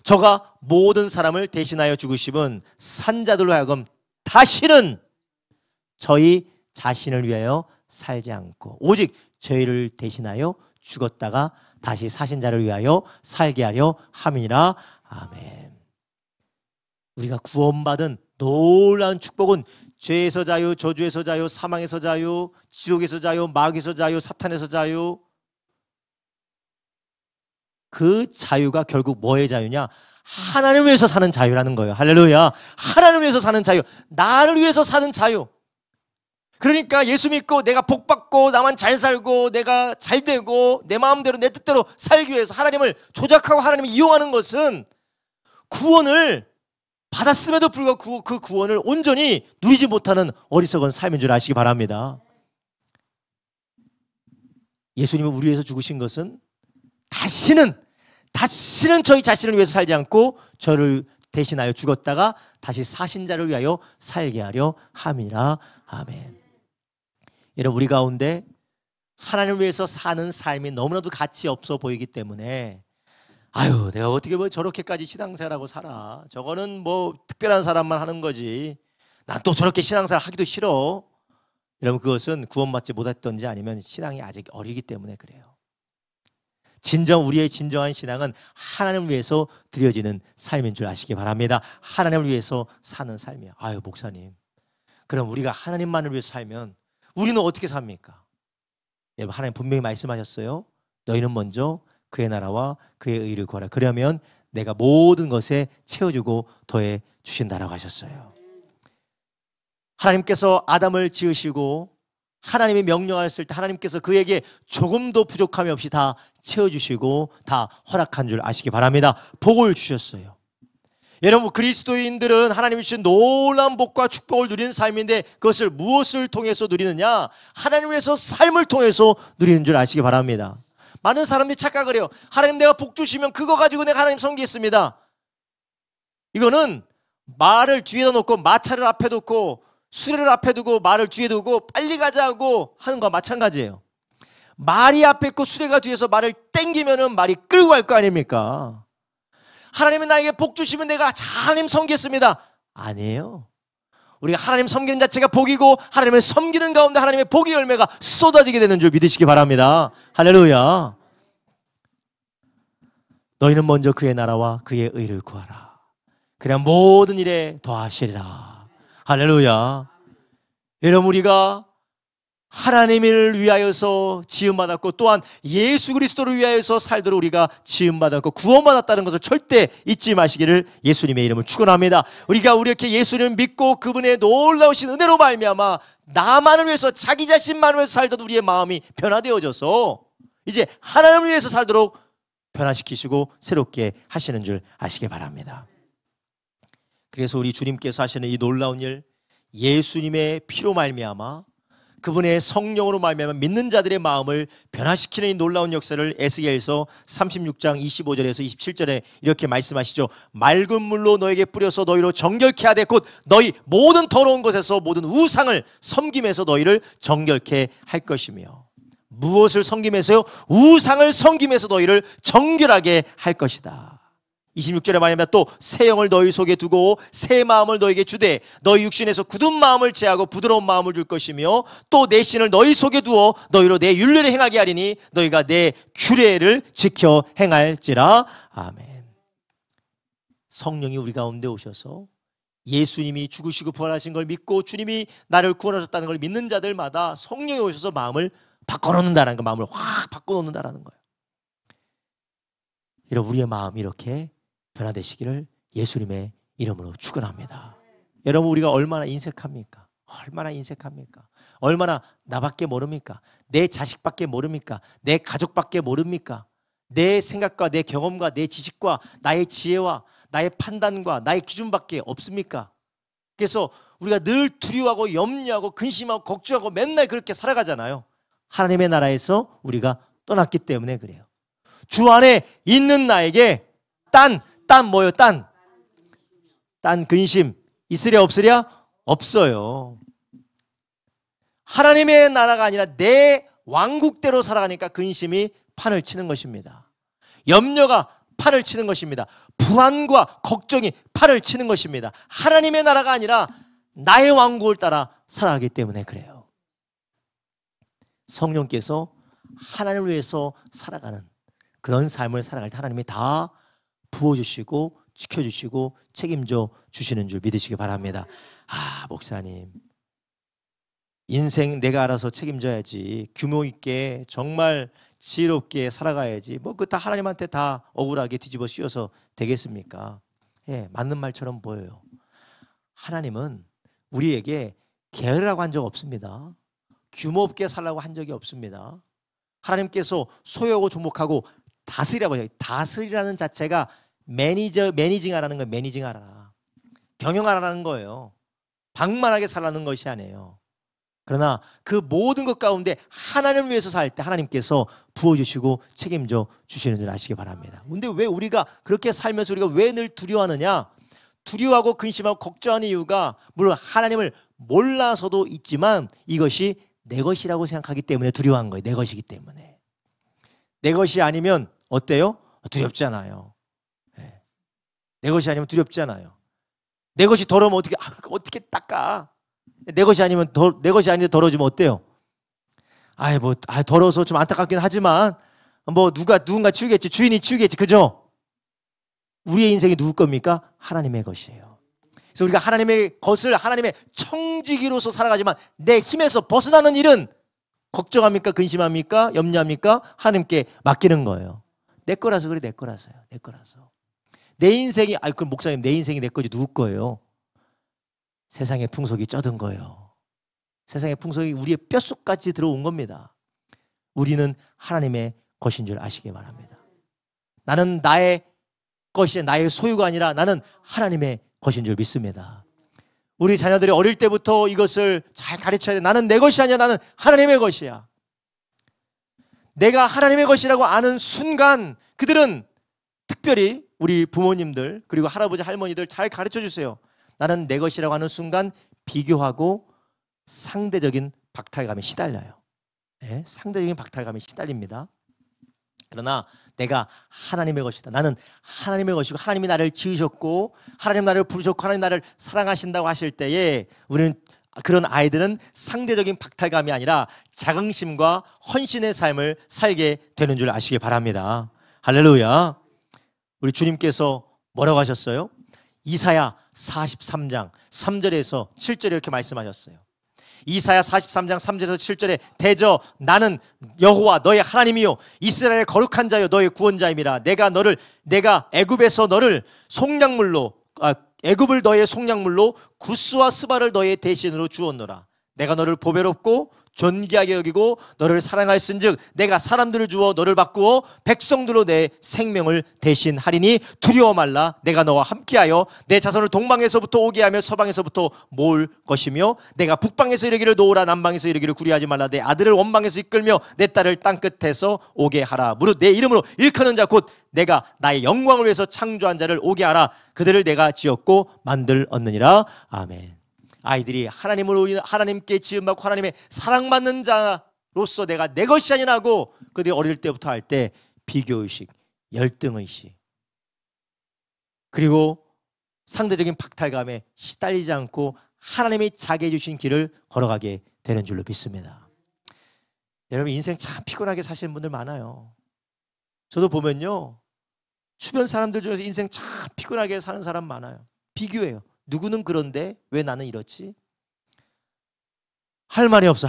저가 모든 사람을 대신하여 죽으심은 산자들로 하여금 다시는 저희 자신을 위하여 살지 않고 오직 저희를 대신하여 죽었다가 다시 사신 자를 위하여 살게 하려 함이니라. 아멘. 우리가 구원받은 놀라운 축복은 죄에서 자유, 저주에서 자유, 사망에서 자유, 지옥에서 자유, 마귀에서 자유, 사탄에서 자유. 그 자유가 결국 뭐의 자유냐? 하나님을 위해서 사는 자유라는 거예요. 할렐루야. 하나님을 위해서 사는 자유, 나를 위해서 사는 자유. 그러니까 예수 믿고 내가 복 받고 나만 잘 살고 내가 잘 되고 내 마음대로 내 뜻대로 살기 위해서 하나님을 조작하고 하나님을 이용하는 것은 구원을 받았음에도 불구하고 그 구원을 온전히 누리지 못하는 어리석은 삶인 줄 아시기 바랍니다. 예수님이 우리 위해서 죽으신 것은 다시는 저희 자신을 위해서 살지 않고 저를 대신하여 죽었다가 다시 사신 자를 위하여 살게 하려 함이라. 아멘. 여러분, 우리 가운데 하나님을 위해서 사는 삶이 너무나도 가치 없어 보이기 때문에 아유, 내가 어떻게 뭐 저렇게까지 신앙생활하고 살아. 저거는 뭐 특별한 사람만 하는 거지. 난 또 저렇게 신앙생활 하기도 싫어. 여러분, 그것은 구원받지 못했던지 아니면 신앙이 아직 어리기 때문에 그래요. 우리의 진정한 신앙은 하나님을 위해서 드려지는 삶인 줄 아시기 바랍니다. 하나님을 위해서 사는 삶이에요. 아유, 목사님, 그럼 우리가 하나님만을 위해서 살면 우리는 어떻게 삽니까? 여러분, 하나님 분명히 말씀하셨어요. 너희는 먼저 그의 나라와 그의 의를 구하라. 그러면 내가 모든 것에 채워주고 더해 주신다라고 하셨어요. 하나님께서 아담을 지으시고 하나님이 명령하셨을 때 하나님께서 그에게 조금도 부족함이 없이 다 채워주시고 다 허락한 줄 아시기 바랍니다. 복을 주셨어요. 여러분, 그리스도인들은 하나님이 주신 놀라운 복과 축복을 누리는 삶인데 그것을 무엇을 통해서 누리느냐? 하나님을 위해서 삶을 통해서 누리는 줄 아시기 바랍니다. 많은 사람들이 착각을 해요. 하나님, 내가 복 주시면 그거 가지고 내가 하나님 섬기겠습니다. 이거는 말을 뒤에다 놓고 마차를 앞에 놓고 수레를 앞에 두고 말을 뒤에 두고 빨리 가자고 하는 거와 마찬가지예요. 말이 앞에 있고 수레가 뒤에서 말을 땡기면은 말이 끌고 갈 거 아닙니까? 하나님은 나에게 복 주시면 내가 하나님 섬기겠습니다. 아니에요. 우리가 하나님 섬기는 자체가 복이고 하나님을 섬기는 가운데 하나님의 복의 열매가 쏟아지게 되는 줄 믿으시기 바랍니다. 할렐루야. 너희는 먼저 그의 나라와 그의 의를 구하라. 그래야 모든 일에 더하시리라. 할렐루야. 여러분, 우리가 하나님을 위하여서 지음받았고 또한 예수 그리스도를 위하여서 살도록 우리가 지음받았고 구원받았다는 것을 절대 잊지 마시기를 예수님의 이름을 축원합니다. 우리가 이렇게 예수님을 믿고 그분의 놀라우신 은혜로 말미암아 나만을 위해서, 자기 자신만을 위해서 살던 우리의 마음이 변화되어져서 이제 하나님을 위해서 살도록 변화시키시고 새롭게 하시는 줄 아시기 바랍니다. 그래서 우리 주님께서 하시는 이 놀라운 일, 예수님의 피로 말미암아 그분의 성령으로 말미암아 믿는 자들의 마음을 변화시키는 이 놀라운 역사를 에스겔서 36장 25절에서 27절에 이렇게 말씀하시죠. 맑은 물로 너에게 뿌려서 너희로 정결케 하되 곧 너희 모든 더러운 것에서 모든 우상을 섬김에서 너희를 정결케 할 것이며. 무엇을 섬김에서요? 우상을 섬김에서 너희를 정결하게 할 것이다. 26절에 말하면 또 새 영을 너희 속에 두고 새 마음을 너희에게 주되 너희 육신에서 굳은 마음을 제하고 부드러운 마음을 줄 것이며 또 내 신을 너희 속에 두어 너희로 내 율례를 행하게 하리니 너희가 내 규례를 지켜 행할지라. 아멘. 성령이 우리 가운데 오셔서 예수님이 죽으시고 부활하신 걸 믿고 주님이 나를 구원하셨다는 걸 믿는 자들마다 성령이 오셔서 마음을 바꿔놓는다는 거, 마음을 확 바꿔놓는다는 거예요. 이런 우리의 마음이 이렇게 변화되시기를 예수님의 이름으로 축원합니다. 여러분, 우리가 얼마나 인색합니까? 얼마나 인색합니까? 얼마나 나밖에 모릅니까? 내 자식밖에 모릅니까? 내 가족밖에 모릅니까? 내 생각과 내 경험과 내 지식과 나의 지혜와 나의 판단과 나의 기준밖에 없습니까? 그래서 우리가 늘 두려워하고 염려하고 근심하고 걱정하고 맨날 그렇게 살아가잖아요. 하나님의 나라에서 우리가 떠났기 때문에 그래요. 주 안에 있는 나에게 뭐요? 딴 근심 있으랴 없으랴? 없어요. 하나님의 나라가 아니라 내 왕국대로 살아가니까 근심이 판을 치는 것입니다. 염려가 판을 치는 것입니다. 불안과 걱정이 판을 치는 것입니다. 하나님의 나라가 아니라 나의 왕국을 따라 살아가기 때문에 그래요. 성령께서 하나님을 위해서 살아가는 그런 삶을 살아갈 때 하나님이 다 부어주시고 지켜주시고 책임져 주시는 줄 믿으시기 바랍니다. 아, 목사님, 인생 내가 알아서 책임져야지, 규모 있게 정말 지혜롭게 살아가야지, 뭐 그 다 하나님한테 다 억울하게 뒤집어 씌워서 되겠습니까? 예, 맞는 말처럼 보여요. 하나님은 우리에게 게으르라고 한 적 없습니다. 규모 없게 살라고 한 적이 없습니다. 하나님께서 소유하고 주목하고 다스리라고 해요. 다스리라는 자체가 매니징하라는 거예요. 매니징하라. 경영하라는 거예요. 방만하게 살라는 것이 아니에요. 그러나 그 모든 것 가운데 하나님을 위해서 살 때 하나님께서 부어주시고 책임져 주시는 줄 아시기 바랍니다. 근데 왜 우리가 그렇게 살면서 우리가 왜 늘 두려워하느냐? 두려워하고 근심하고 걱정하는 이유가 물론 하나님을 몰라서도 있지만 이것이 내 것이라고 생각하기 때문에 두려워한 거예요. 내 것이기 때문에. 내 것이 아니면 어때요? 두렵잖아요. 내 것이 아니면 두렵잖아요. 내 것이 더러우면 어떻게 닦아? 내 것이 아니면 내 것이 아닌데 더러워지면 어때요? 더러워서 좀 안타깝긴 하지만 누군가 치우겠지. 주인이 치우겠지. 그죠? 우리의 인생이 누구 겁니까? 하나님의 것이에요. 그래서 우리가 하나님의 것을 하나님의 청지기로서 살아가지만 내 힘에서 벗어나는 일은 걱정합니까? 근심합니까? 염려합니까? 하나님께 맡기는 거예요. 내 거라서 그래. 내 거라서요. 내 거라서. 내 인생이 그럼 목사님 내 인생이 내 거지 누구 거예요? 세상의 풍속이 쩌든 거예요. 세상의 풍속이 우리의 뼛속까지 들어온 겁니다. 우리는 하나님의 것인 줄 아시기 바랍니다. 나는 나의 것이 나의 소유가 아니라 나는 하나님의 것인 줄 믿습니다. 우리 자녀들이 어릴 때부터 이것을 잘 가르쳐야 돼. 나는 내 것이 아니야. 나는 하나님의 것이야. 내가 하나님의 것이라고 아는 순간 그들은 특별히 우리 부모님들 그리고 할아버지 할머니들 잘 가르쳐 주세요. 나는 내 것이라고 하는 순간 비교하고 상대적인 박탈감에 시달려요. 네, 상대적인 박탈감에 시달립니다. 그러나 내가 하나님의 것이다. 나는 하나님의 것이고 하나님이 나를 지으셨고 하나님 나를 부르셨고 하나님 나를 사랑하신다고 하실 때에 우리는 그런 아이들은 상대적인 박탈감이 아니라 자긍심과 헌신의 삶을 살게 되는 줄 아시기 바랍니다. 할렐루야. 우리 주님께서 뭐라고 하셨어요? 이사야 43장 3절에서 7절에 이렇게 말씀하셨어요. 이사야 43장 3절에서 7절에 대저 나는 여호와 너의 하나님이요 이스라엘의 거룩한 자요 너의 구원자임이라. 내가 애굽에서 너를 애굽을 너의 속량물로 구스와 스바를 너의 대신으로 주었노라. 내가 너를 보배롭고 존귀하게 여기고 너를 사랑하였은즉 내가 사람들을 주어 너를 바꾸어 백성들로 내 생명을 대신하리니 두려워 말라. 내가 너와 함께하여 내 자손을 동방에서부터 오게 하며 서방에서부터 모을 것이며 내가 북방에서 이르기를 놓으라 남방에서 이르기를 구리하지 말라. 내 아들을 원방에서 이끌며 내 딸을 땅끝에서 오게 하라. 무릇 내 이름으로 일컫는 자 곧 내가 나의 영광을 위해서 창조한 자를 오게 하라. 그들을 내가 지었고 만들었느니라. 아멘. 아이들이 하나님께 지음받고 하나님의 사랑받는 자로서 내가 내 것이 아니라 하고 그들이 어릴 때부터 할 때 비교의식, 열등의식 그리고 상대적인 박탈감에 시달리지 않고 하나님이 자기해 주신 길을 걸어가게 되는 줄로 믿습니다. 여러분 인생 참 피곤하게 사시는 분들 많아요. 저도 보면요 주변 사람들 중에서 인생 참 피곤하게 사는 사람 많아요. 비교해요. 누구는 그런데 왜 나는 이렇지? 할 말이 없어.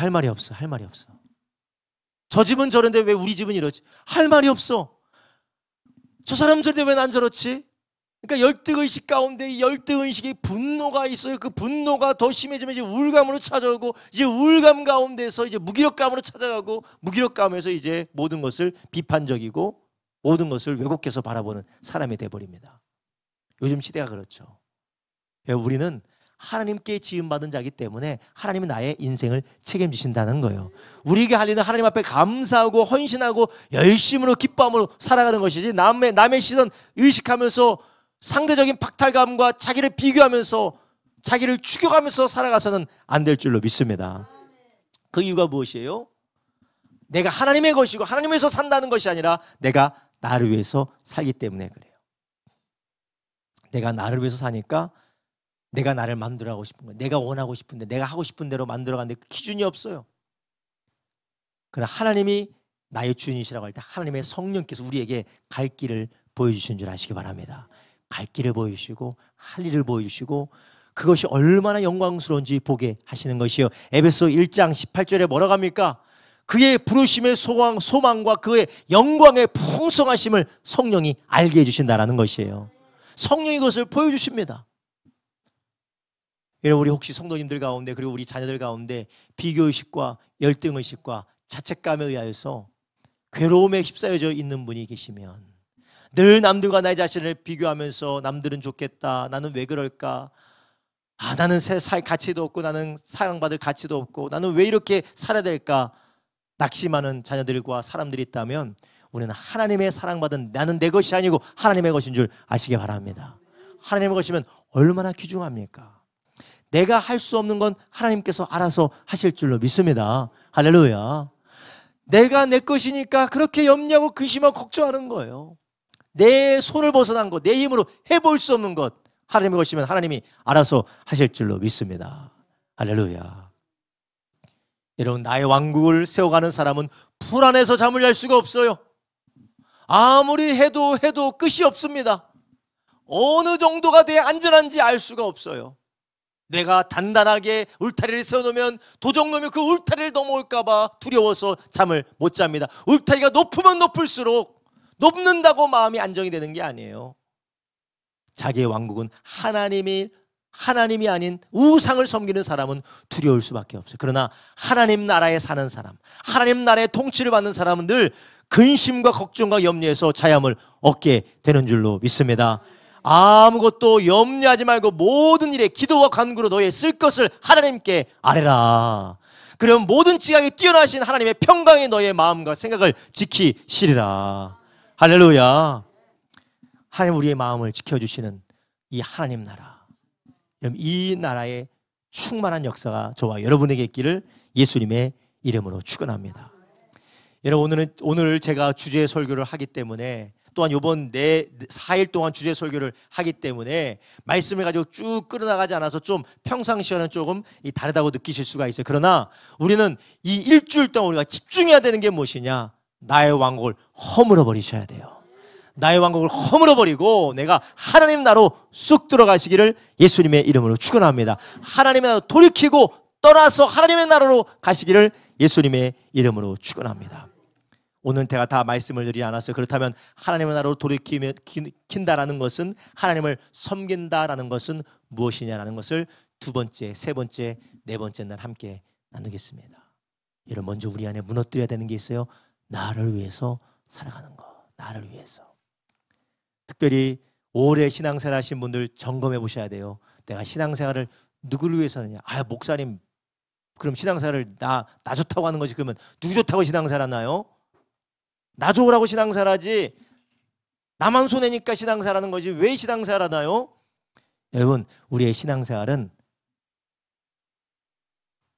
저 집은 저런데 왜 우리 집은 이러지? 할 말이 없어. 저 사람은 저런데 왜 난 저렇지? 그러니까 열등의식 가운데 이 열등의식의 분노가 있어요. 그 분노가 더 심해지면 이제 우울감으로 찾아오고 이제 우울감 가운데서 이제 무기력감으로 찾아가고 무기력감에서 이제 모든 것을 비판적이고 모든 것을 왜곡해서 바라보는 사람이 돼버립니다. 요즘 시대가 그렇죠. 우리는 하나님께 지음받은 자이기 때문에 하나님은 나의 인생을 책임지신다는 거예요. 우리에게 할 일은 하나님 앞에 감사하고 헌신하고 열심으로 기뻐함으로 살아가는 것이지 남의 시선 의식하면서 상대적인 박탈감과 자기를 비교하면서 자기를 추격하면서 살아가서는 안 될 줄로 믿습니다. 그 이유가 무엇이에요? 내가 하나님의 것이고 하나님에서 산다는 것이 아니라 내가 나를 위해서 살기 때문에 그래요. 내가 나를 위해서 사니까 내가 나를 만들어가고 싶은 거예요. 내가 원하고 싶은데 내가 하고 싶은 대로 만들어가는데 그 기준이 없어요. 그러나 하나님이 나의 주인이시라고 할 때 하나님의 성령께서 우리에게 갈 길을 보여주신 줄 아시기 바랍니다. 갈 길을 보여주시고 할 일을 보여주시고 그것이 얼마나 영광스러운지 보게 하시는 것이요. 에베소 1장 18절에 뭐라고 합니까? 그의 부르심의 소망과 그의 영광의 풍성하심을 성령이 알게 해주신다는 것이에요. 성령이 그것을 보여주십니다. 여러분 우리 혹시 성도님들 가운데 그리고 우리 자녀들 가운데 비교의식과 열등의식과 자책감에 의하여서 괴로움에 휩싸여져 있는 분이 계시면 늘 남들과 나의 자신을 비교하면서 남들은 좋겠다 나는 왜 그럴까 나는 살 가치도 없고 나는 사랑받을 가치도 없고 나는 왜 이렇게 살아야 될까 낙심하는 자녀들과 사람들이 있다면 우리는 하나님의 사랑받은 나는 내 것이 아니고 하나님의 것인 줄 아시기 바랍니다. 하나님의 것이면 얼마나 귀중합니까? 내가 할 수 없는 건 하나님께서 알아서 하실 줄로 믿습니다. 할렐루야. 내가 내 것이니까 그렇게 염려하고 근심하고 걱정하는 거예요. 내 손을 벗어난 것, 내 힘으로 해볼 수 없는 것, 하나님의 것이면 하나님이 알아서 하실 줄로 믿습니다. 할렐루야. 여러분, 나의 왕국을 세워가는 사람은 불안해서 잠을 잘 수가 없어요. 아무리 해도 끝이 없습니다. 어느 정도가 돼야 안전한지 알 수가 없어요. 내가 단단하게 울타리를 세워놓으면 도적놈이 그 울타리를 넘어올까 봐 두려워서 잠을 못 잡니다. 울타리가 높으면 높을수록 높는다고 마음이 안정이 되는 게 아니에요. 자기의 왕국은 하나님이 아닌 우상을 섬기는 사람은 두려울 수밖에 없어요. 그러나 하나님 나라에 사는 사람, 하나님 나라의 통치를 받는 사람은 늘 근심과 걱정과 염려에서 자유함을 얻게 되는 줄로 믿습니다. 아무것도 염려하지 말고 모든 일에 기도와 간구로 너의 쓸 것을 하나님께 아뢰라. 그럼 모든 지각에 뛰어나신 하나님의 평강이 너의 마음과 생각을 지키시리라. 할렐루야. 하나님 우리의 마음을 지켜주시는 이 하나님 나라, 이 나라의 충만한 역사가 저와 여러분에게 있기를 예수님의 이름으로 축원합니다. 여러분, 오늘 제가 주제 설교를 하기 때문에, 또한 이번 4일 동안 주제 설교를 하기 때문에 말씀을 가지고 쭉 끌어나가지 않아서 좀 평상시와는 조금 다르다고 느끼실 수가 있어요. 그러나 우리는 이 일주일 동안 우리가 집중해야 되는 게 무엇이냐? 나의 왕국을 허물어 버리셔야 돼요. 나의 왕국을 허물어 버리고 내가 하나님 나라로 쑥 들어가시기를 예수님의 이름으로 축원합니다. 하나님의 나라로 돌이키고 떠나서 하나님의 나라로 가시기를 예수님의 이름으로 축원합니다. 오늘 제가 다 말씀을 드리지 않았어요. 그렇다면 하나님의 나라로 돌이킨다라는 것은, 하나님을 섬긴다라는 것은 무엇이냐라는 것을 두 번째, 세 번째, 네 번째 날 함께 나누겠습니다. 여러분, 먼저 우리 안에 무너뜨려야 되는 게 있어요. 나를 위해서 살아가는 거. 나를 위해서. 특별히 오래 신앙생활 하신 분들 점검해 보셔야 돼요. 내가 신앙생활을 누구를 위해서 하느냐. 목사님, 그럼 신앙생활을 나 좋다고 하는 거지. 그러면 누구 좋다고 신앙생활 하나요? 나 좋으라고 신앙생활 하지, 나만 손해니까 신앙생활 하는 거지 왜 신앙생활 하나요? 여러분, 우리의 신앙생활은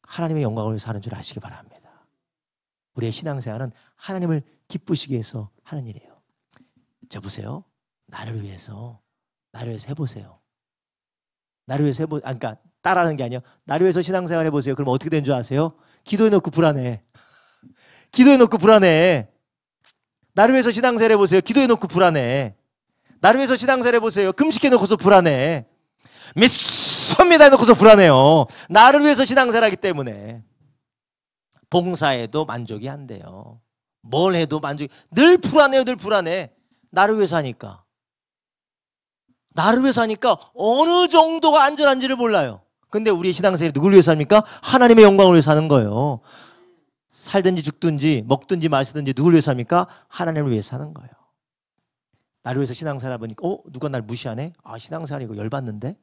하나님의 영광을 위해서 하는 줄 아시기 바랍니다. 우리의 신앙생활은 하나님을 기쁘시게 해서 하는 일이에요. 자, 보세요. 나를 위해서 해보세요. 나를 위해서 그러니까 따라하는 게 아니에요. 나를 위해서 신앙생활 해보세요. 그럼 어떻게 되는 줄 아세요? 기도해놓고 불안해. 기도해놓고 불안해. 나를 위해서 신앙생활 해보세요. 기도해놓고 불안해. 나를 위해서 신앙생활 해보세요. 금식해놓고서 불안해. 믿습니다 해놓고서 불안해요. 나를 위해서 신앙생활 하기 때문에. 봉사해도 만족이 안 돼요. 뭘 해도 만족이, 늘 불안해요. 늘 불안해. 나를 위해서 하니까. 나를 위해서 하니까 어느 정도가 안전한지를 몰라요. 근데 우리의 신앙생활이 누굴 위해서 합니까? 하나님의 영광을 위해서 하는 거예요. 살든지 죽든지 먹든지 마시든지 누굴 위해서 합니까? 하나님을 위해서 하는 거예요. 나를 위해서 신앙생활 하니까 누가 날 무시하네? 신앙생활 이거 열받는데?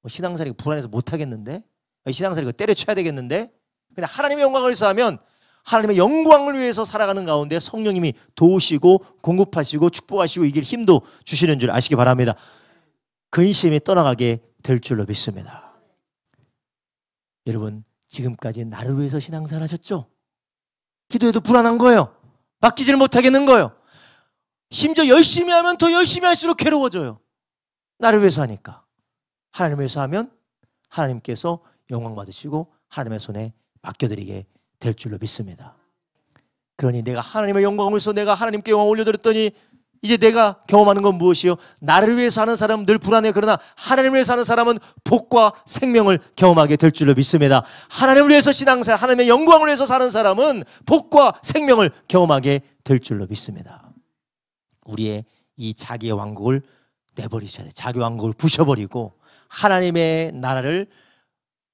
신앙생활 이거 불안해서 못하겠는데? 신앙생활 이거 때려쳐야 되겠는데? 근데 하나님의 영광을 위해서 하면 하나님의 영광을 위해서 살아가는 가운데 성령님이 도우시고 공급하시고 축복하시고 이길 힘도 주시는 줄 아시기 바랍니다. 근심이 떠나가게 될 줄로 믿습니다. 여러분, 지금까지 나를 위해서 신앙생활 하셨죠? 기도해도 불안한 거예요. 맡기지를 못하겠는 거예요. 심지어 열심히 하면 더 열심히 할수록 괴로워져요. 나를 위해서 하니까. 하나님을 위해서 하면 하나님께서 영광 받으시고 하나님의 손에 맡겨드리게 될 줄로 믿습니다. 그러니 내가 하나님의 영광을 위해서 내가 하나님께 영광을 올려드렸더니 이제 내가 경험하는 건 무엇이요? 나를 위해서 하는 사람은 늘 불안해. 그러나 하나님을 위해서 하는 사람은 복과 생명을 경험하게 될 줄로 믿습니다. 하나님을 위해서 신앙생활, 하나님의 영광을 위해서 사는 사람은 복과 생명을 경험하게 될 줄로 믿습니다. 우리의 이 자기의 왕국을 내버리셔야 돼요. 자기 왕국을 부셔버리고 하나님의 나라를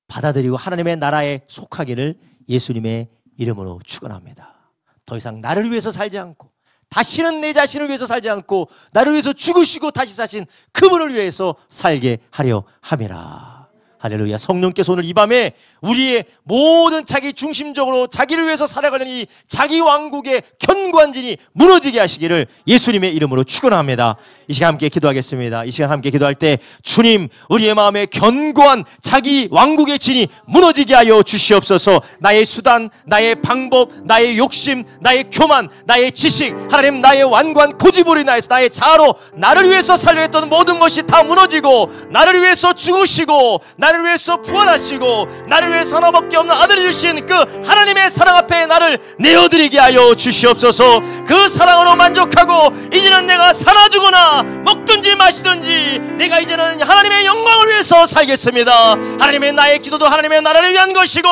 받아들이고 하나님의 나라에 속하기를 예수님의 이름으로 축원합니다. 더 이상 나를 위해서 살지 않고 다시는 내 자신을 위해서 살지 않고 나를 위해서 죽으시고 다시 사신 그분을 위해서 살게 하려 함이라. 할렐루야. 성령께서 오늘 이 밤에 우리의 모든 자기 중심적으로 자기를 위해서 살아가는 이 자기 왕국의 견고한 진이 무너지게 하시기를 예수님의 이름으로 축원합니다. 이 시간 함께 기도하겠습니다. 이 시간 함께 기도할 때 주님, 우리의 마음에 견고한 자기 왕국의 진이 무너지게 하여 주시옵소서. 나의 수단, 나의 방법, 나의 욕심, 나의 교만, 나의 지식, 하나님 나의 완고한 고집으로 인하여서 나의 자아로 나를 위해서 살려했던 모든 것이 다 무너지고, 나를 위해서 죽으시고 나를 위해서 부활하시고 나를 위해서 하나밖에 없는 아들을 주신 그 하나님의 사랑 앞에 나를 내어드리게 하여 주시옵소서. 그 사랑으로 만족하고 이제는 내가 살아주거나 먹든지 마시든지 내가 이제는 하나님의 영광을 위해서 살겠습니다. 하나님의 나의 기도도 하나님의 나라를 위한 것이고,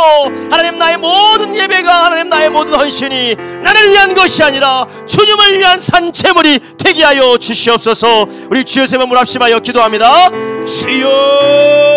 하나님 나의 모든 예배가, 하나님 나의 모든 헌신이 나를 위한 것이 아니라 주님을 위한 산 제물이 되게 하여 주시옵소서. 우리 주여 세 번 물 합심하여 기도합니다. 주여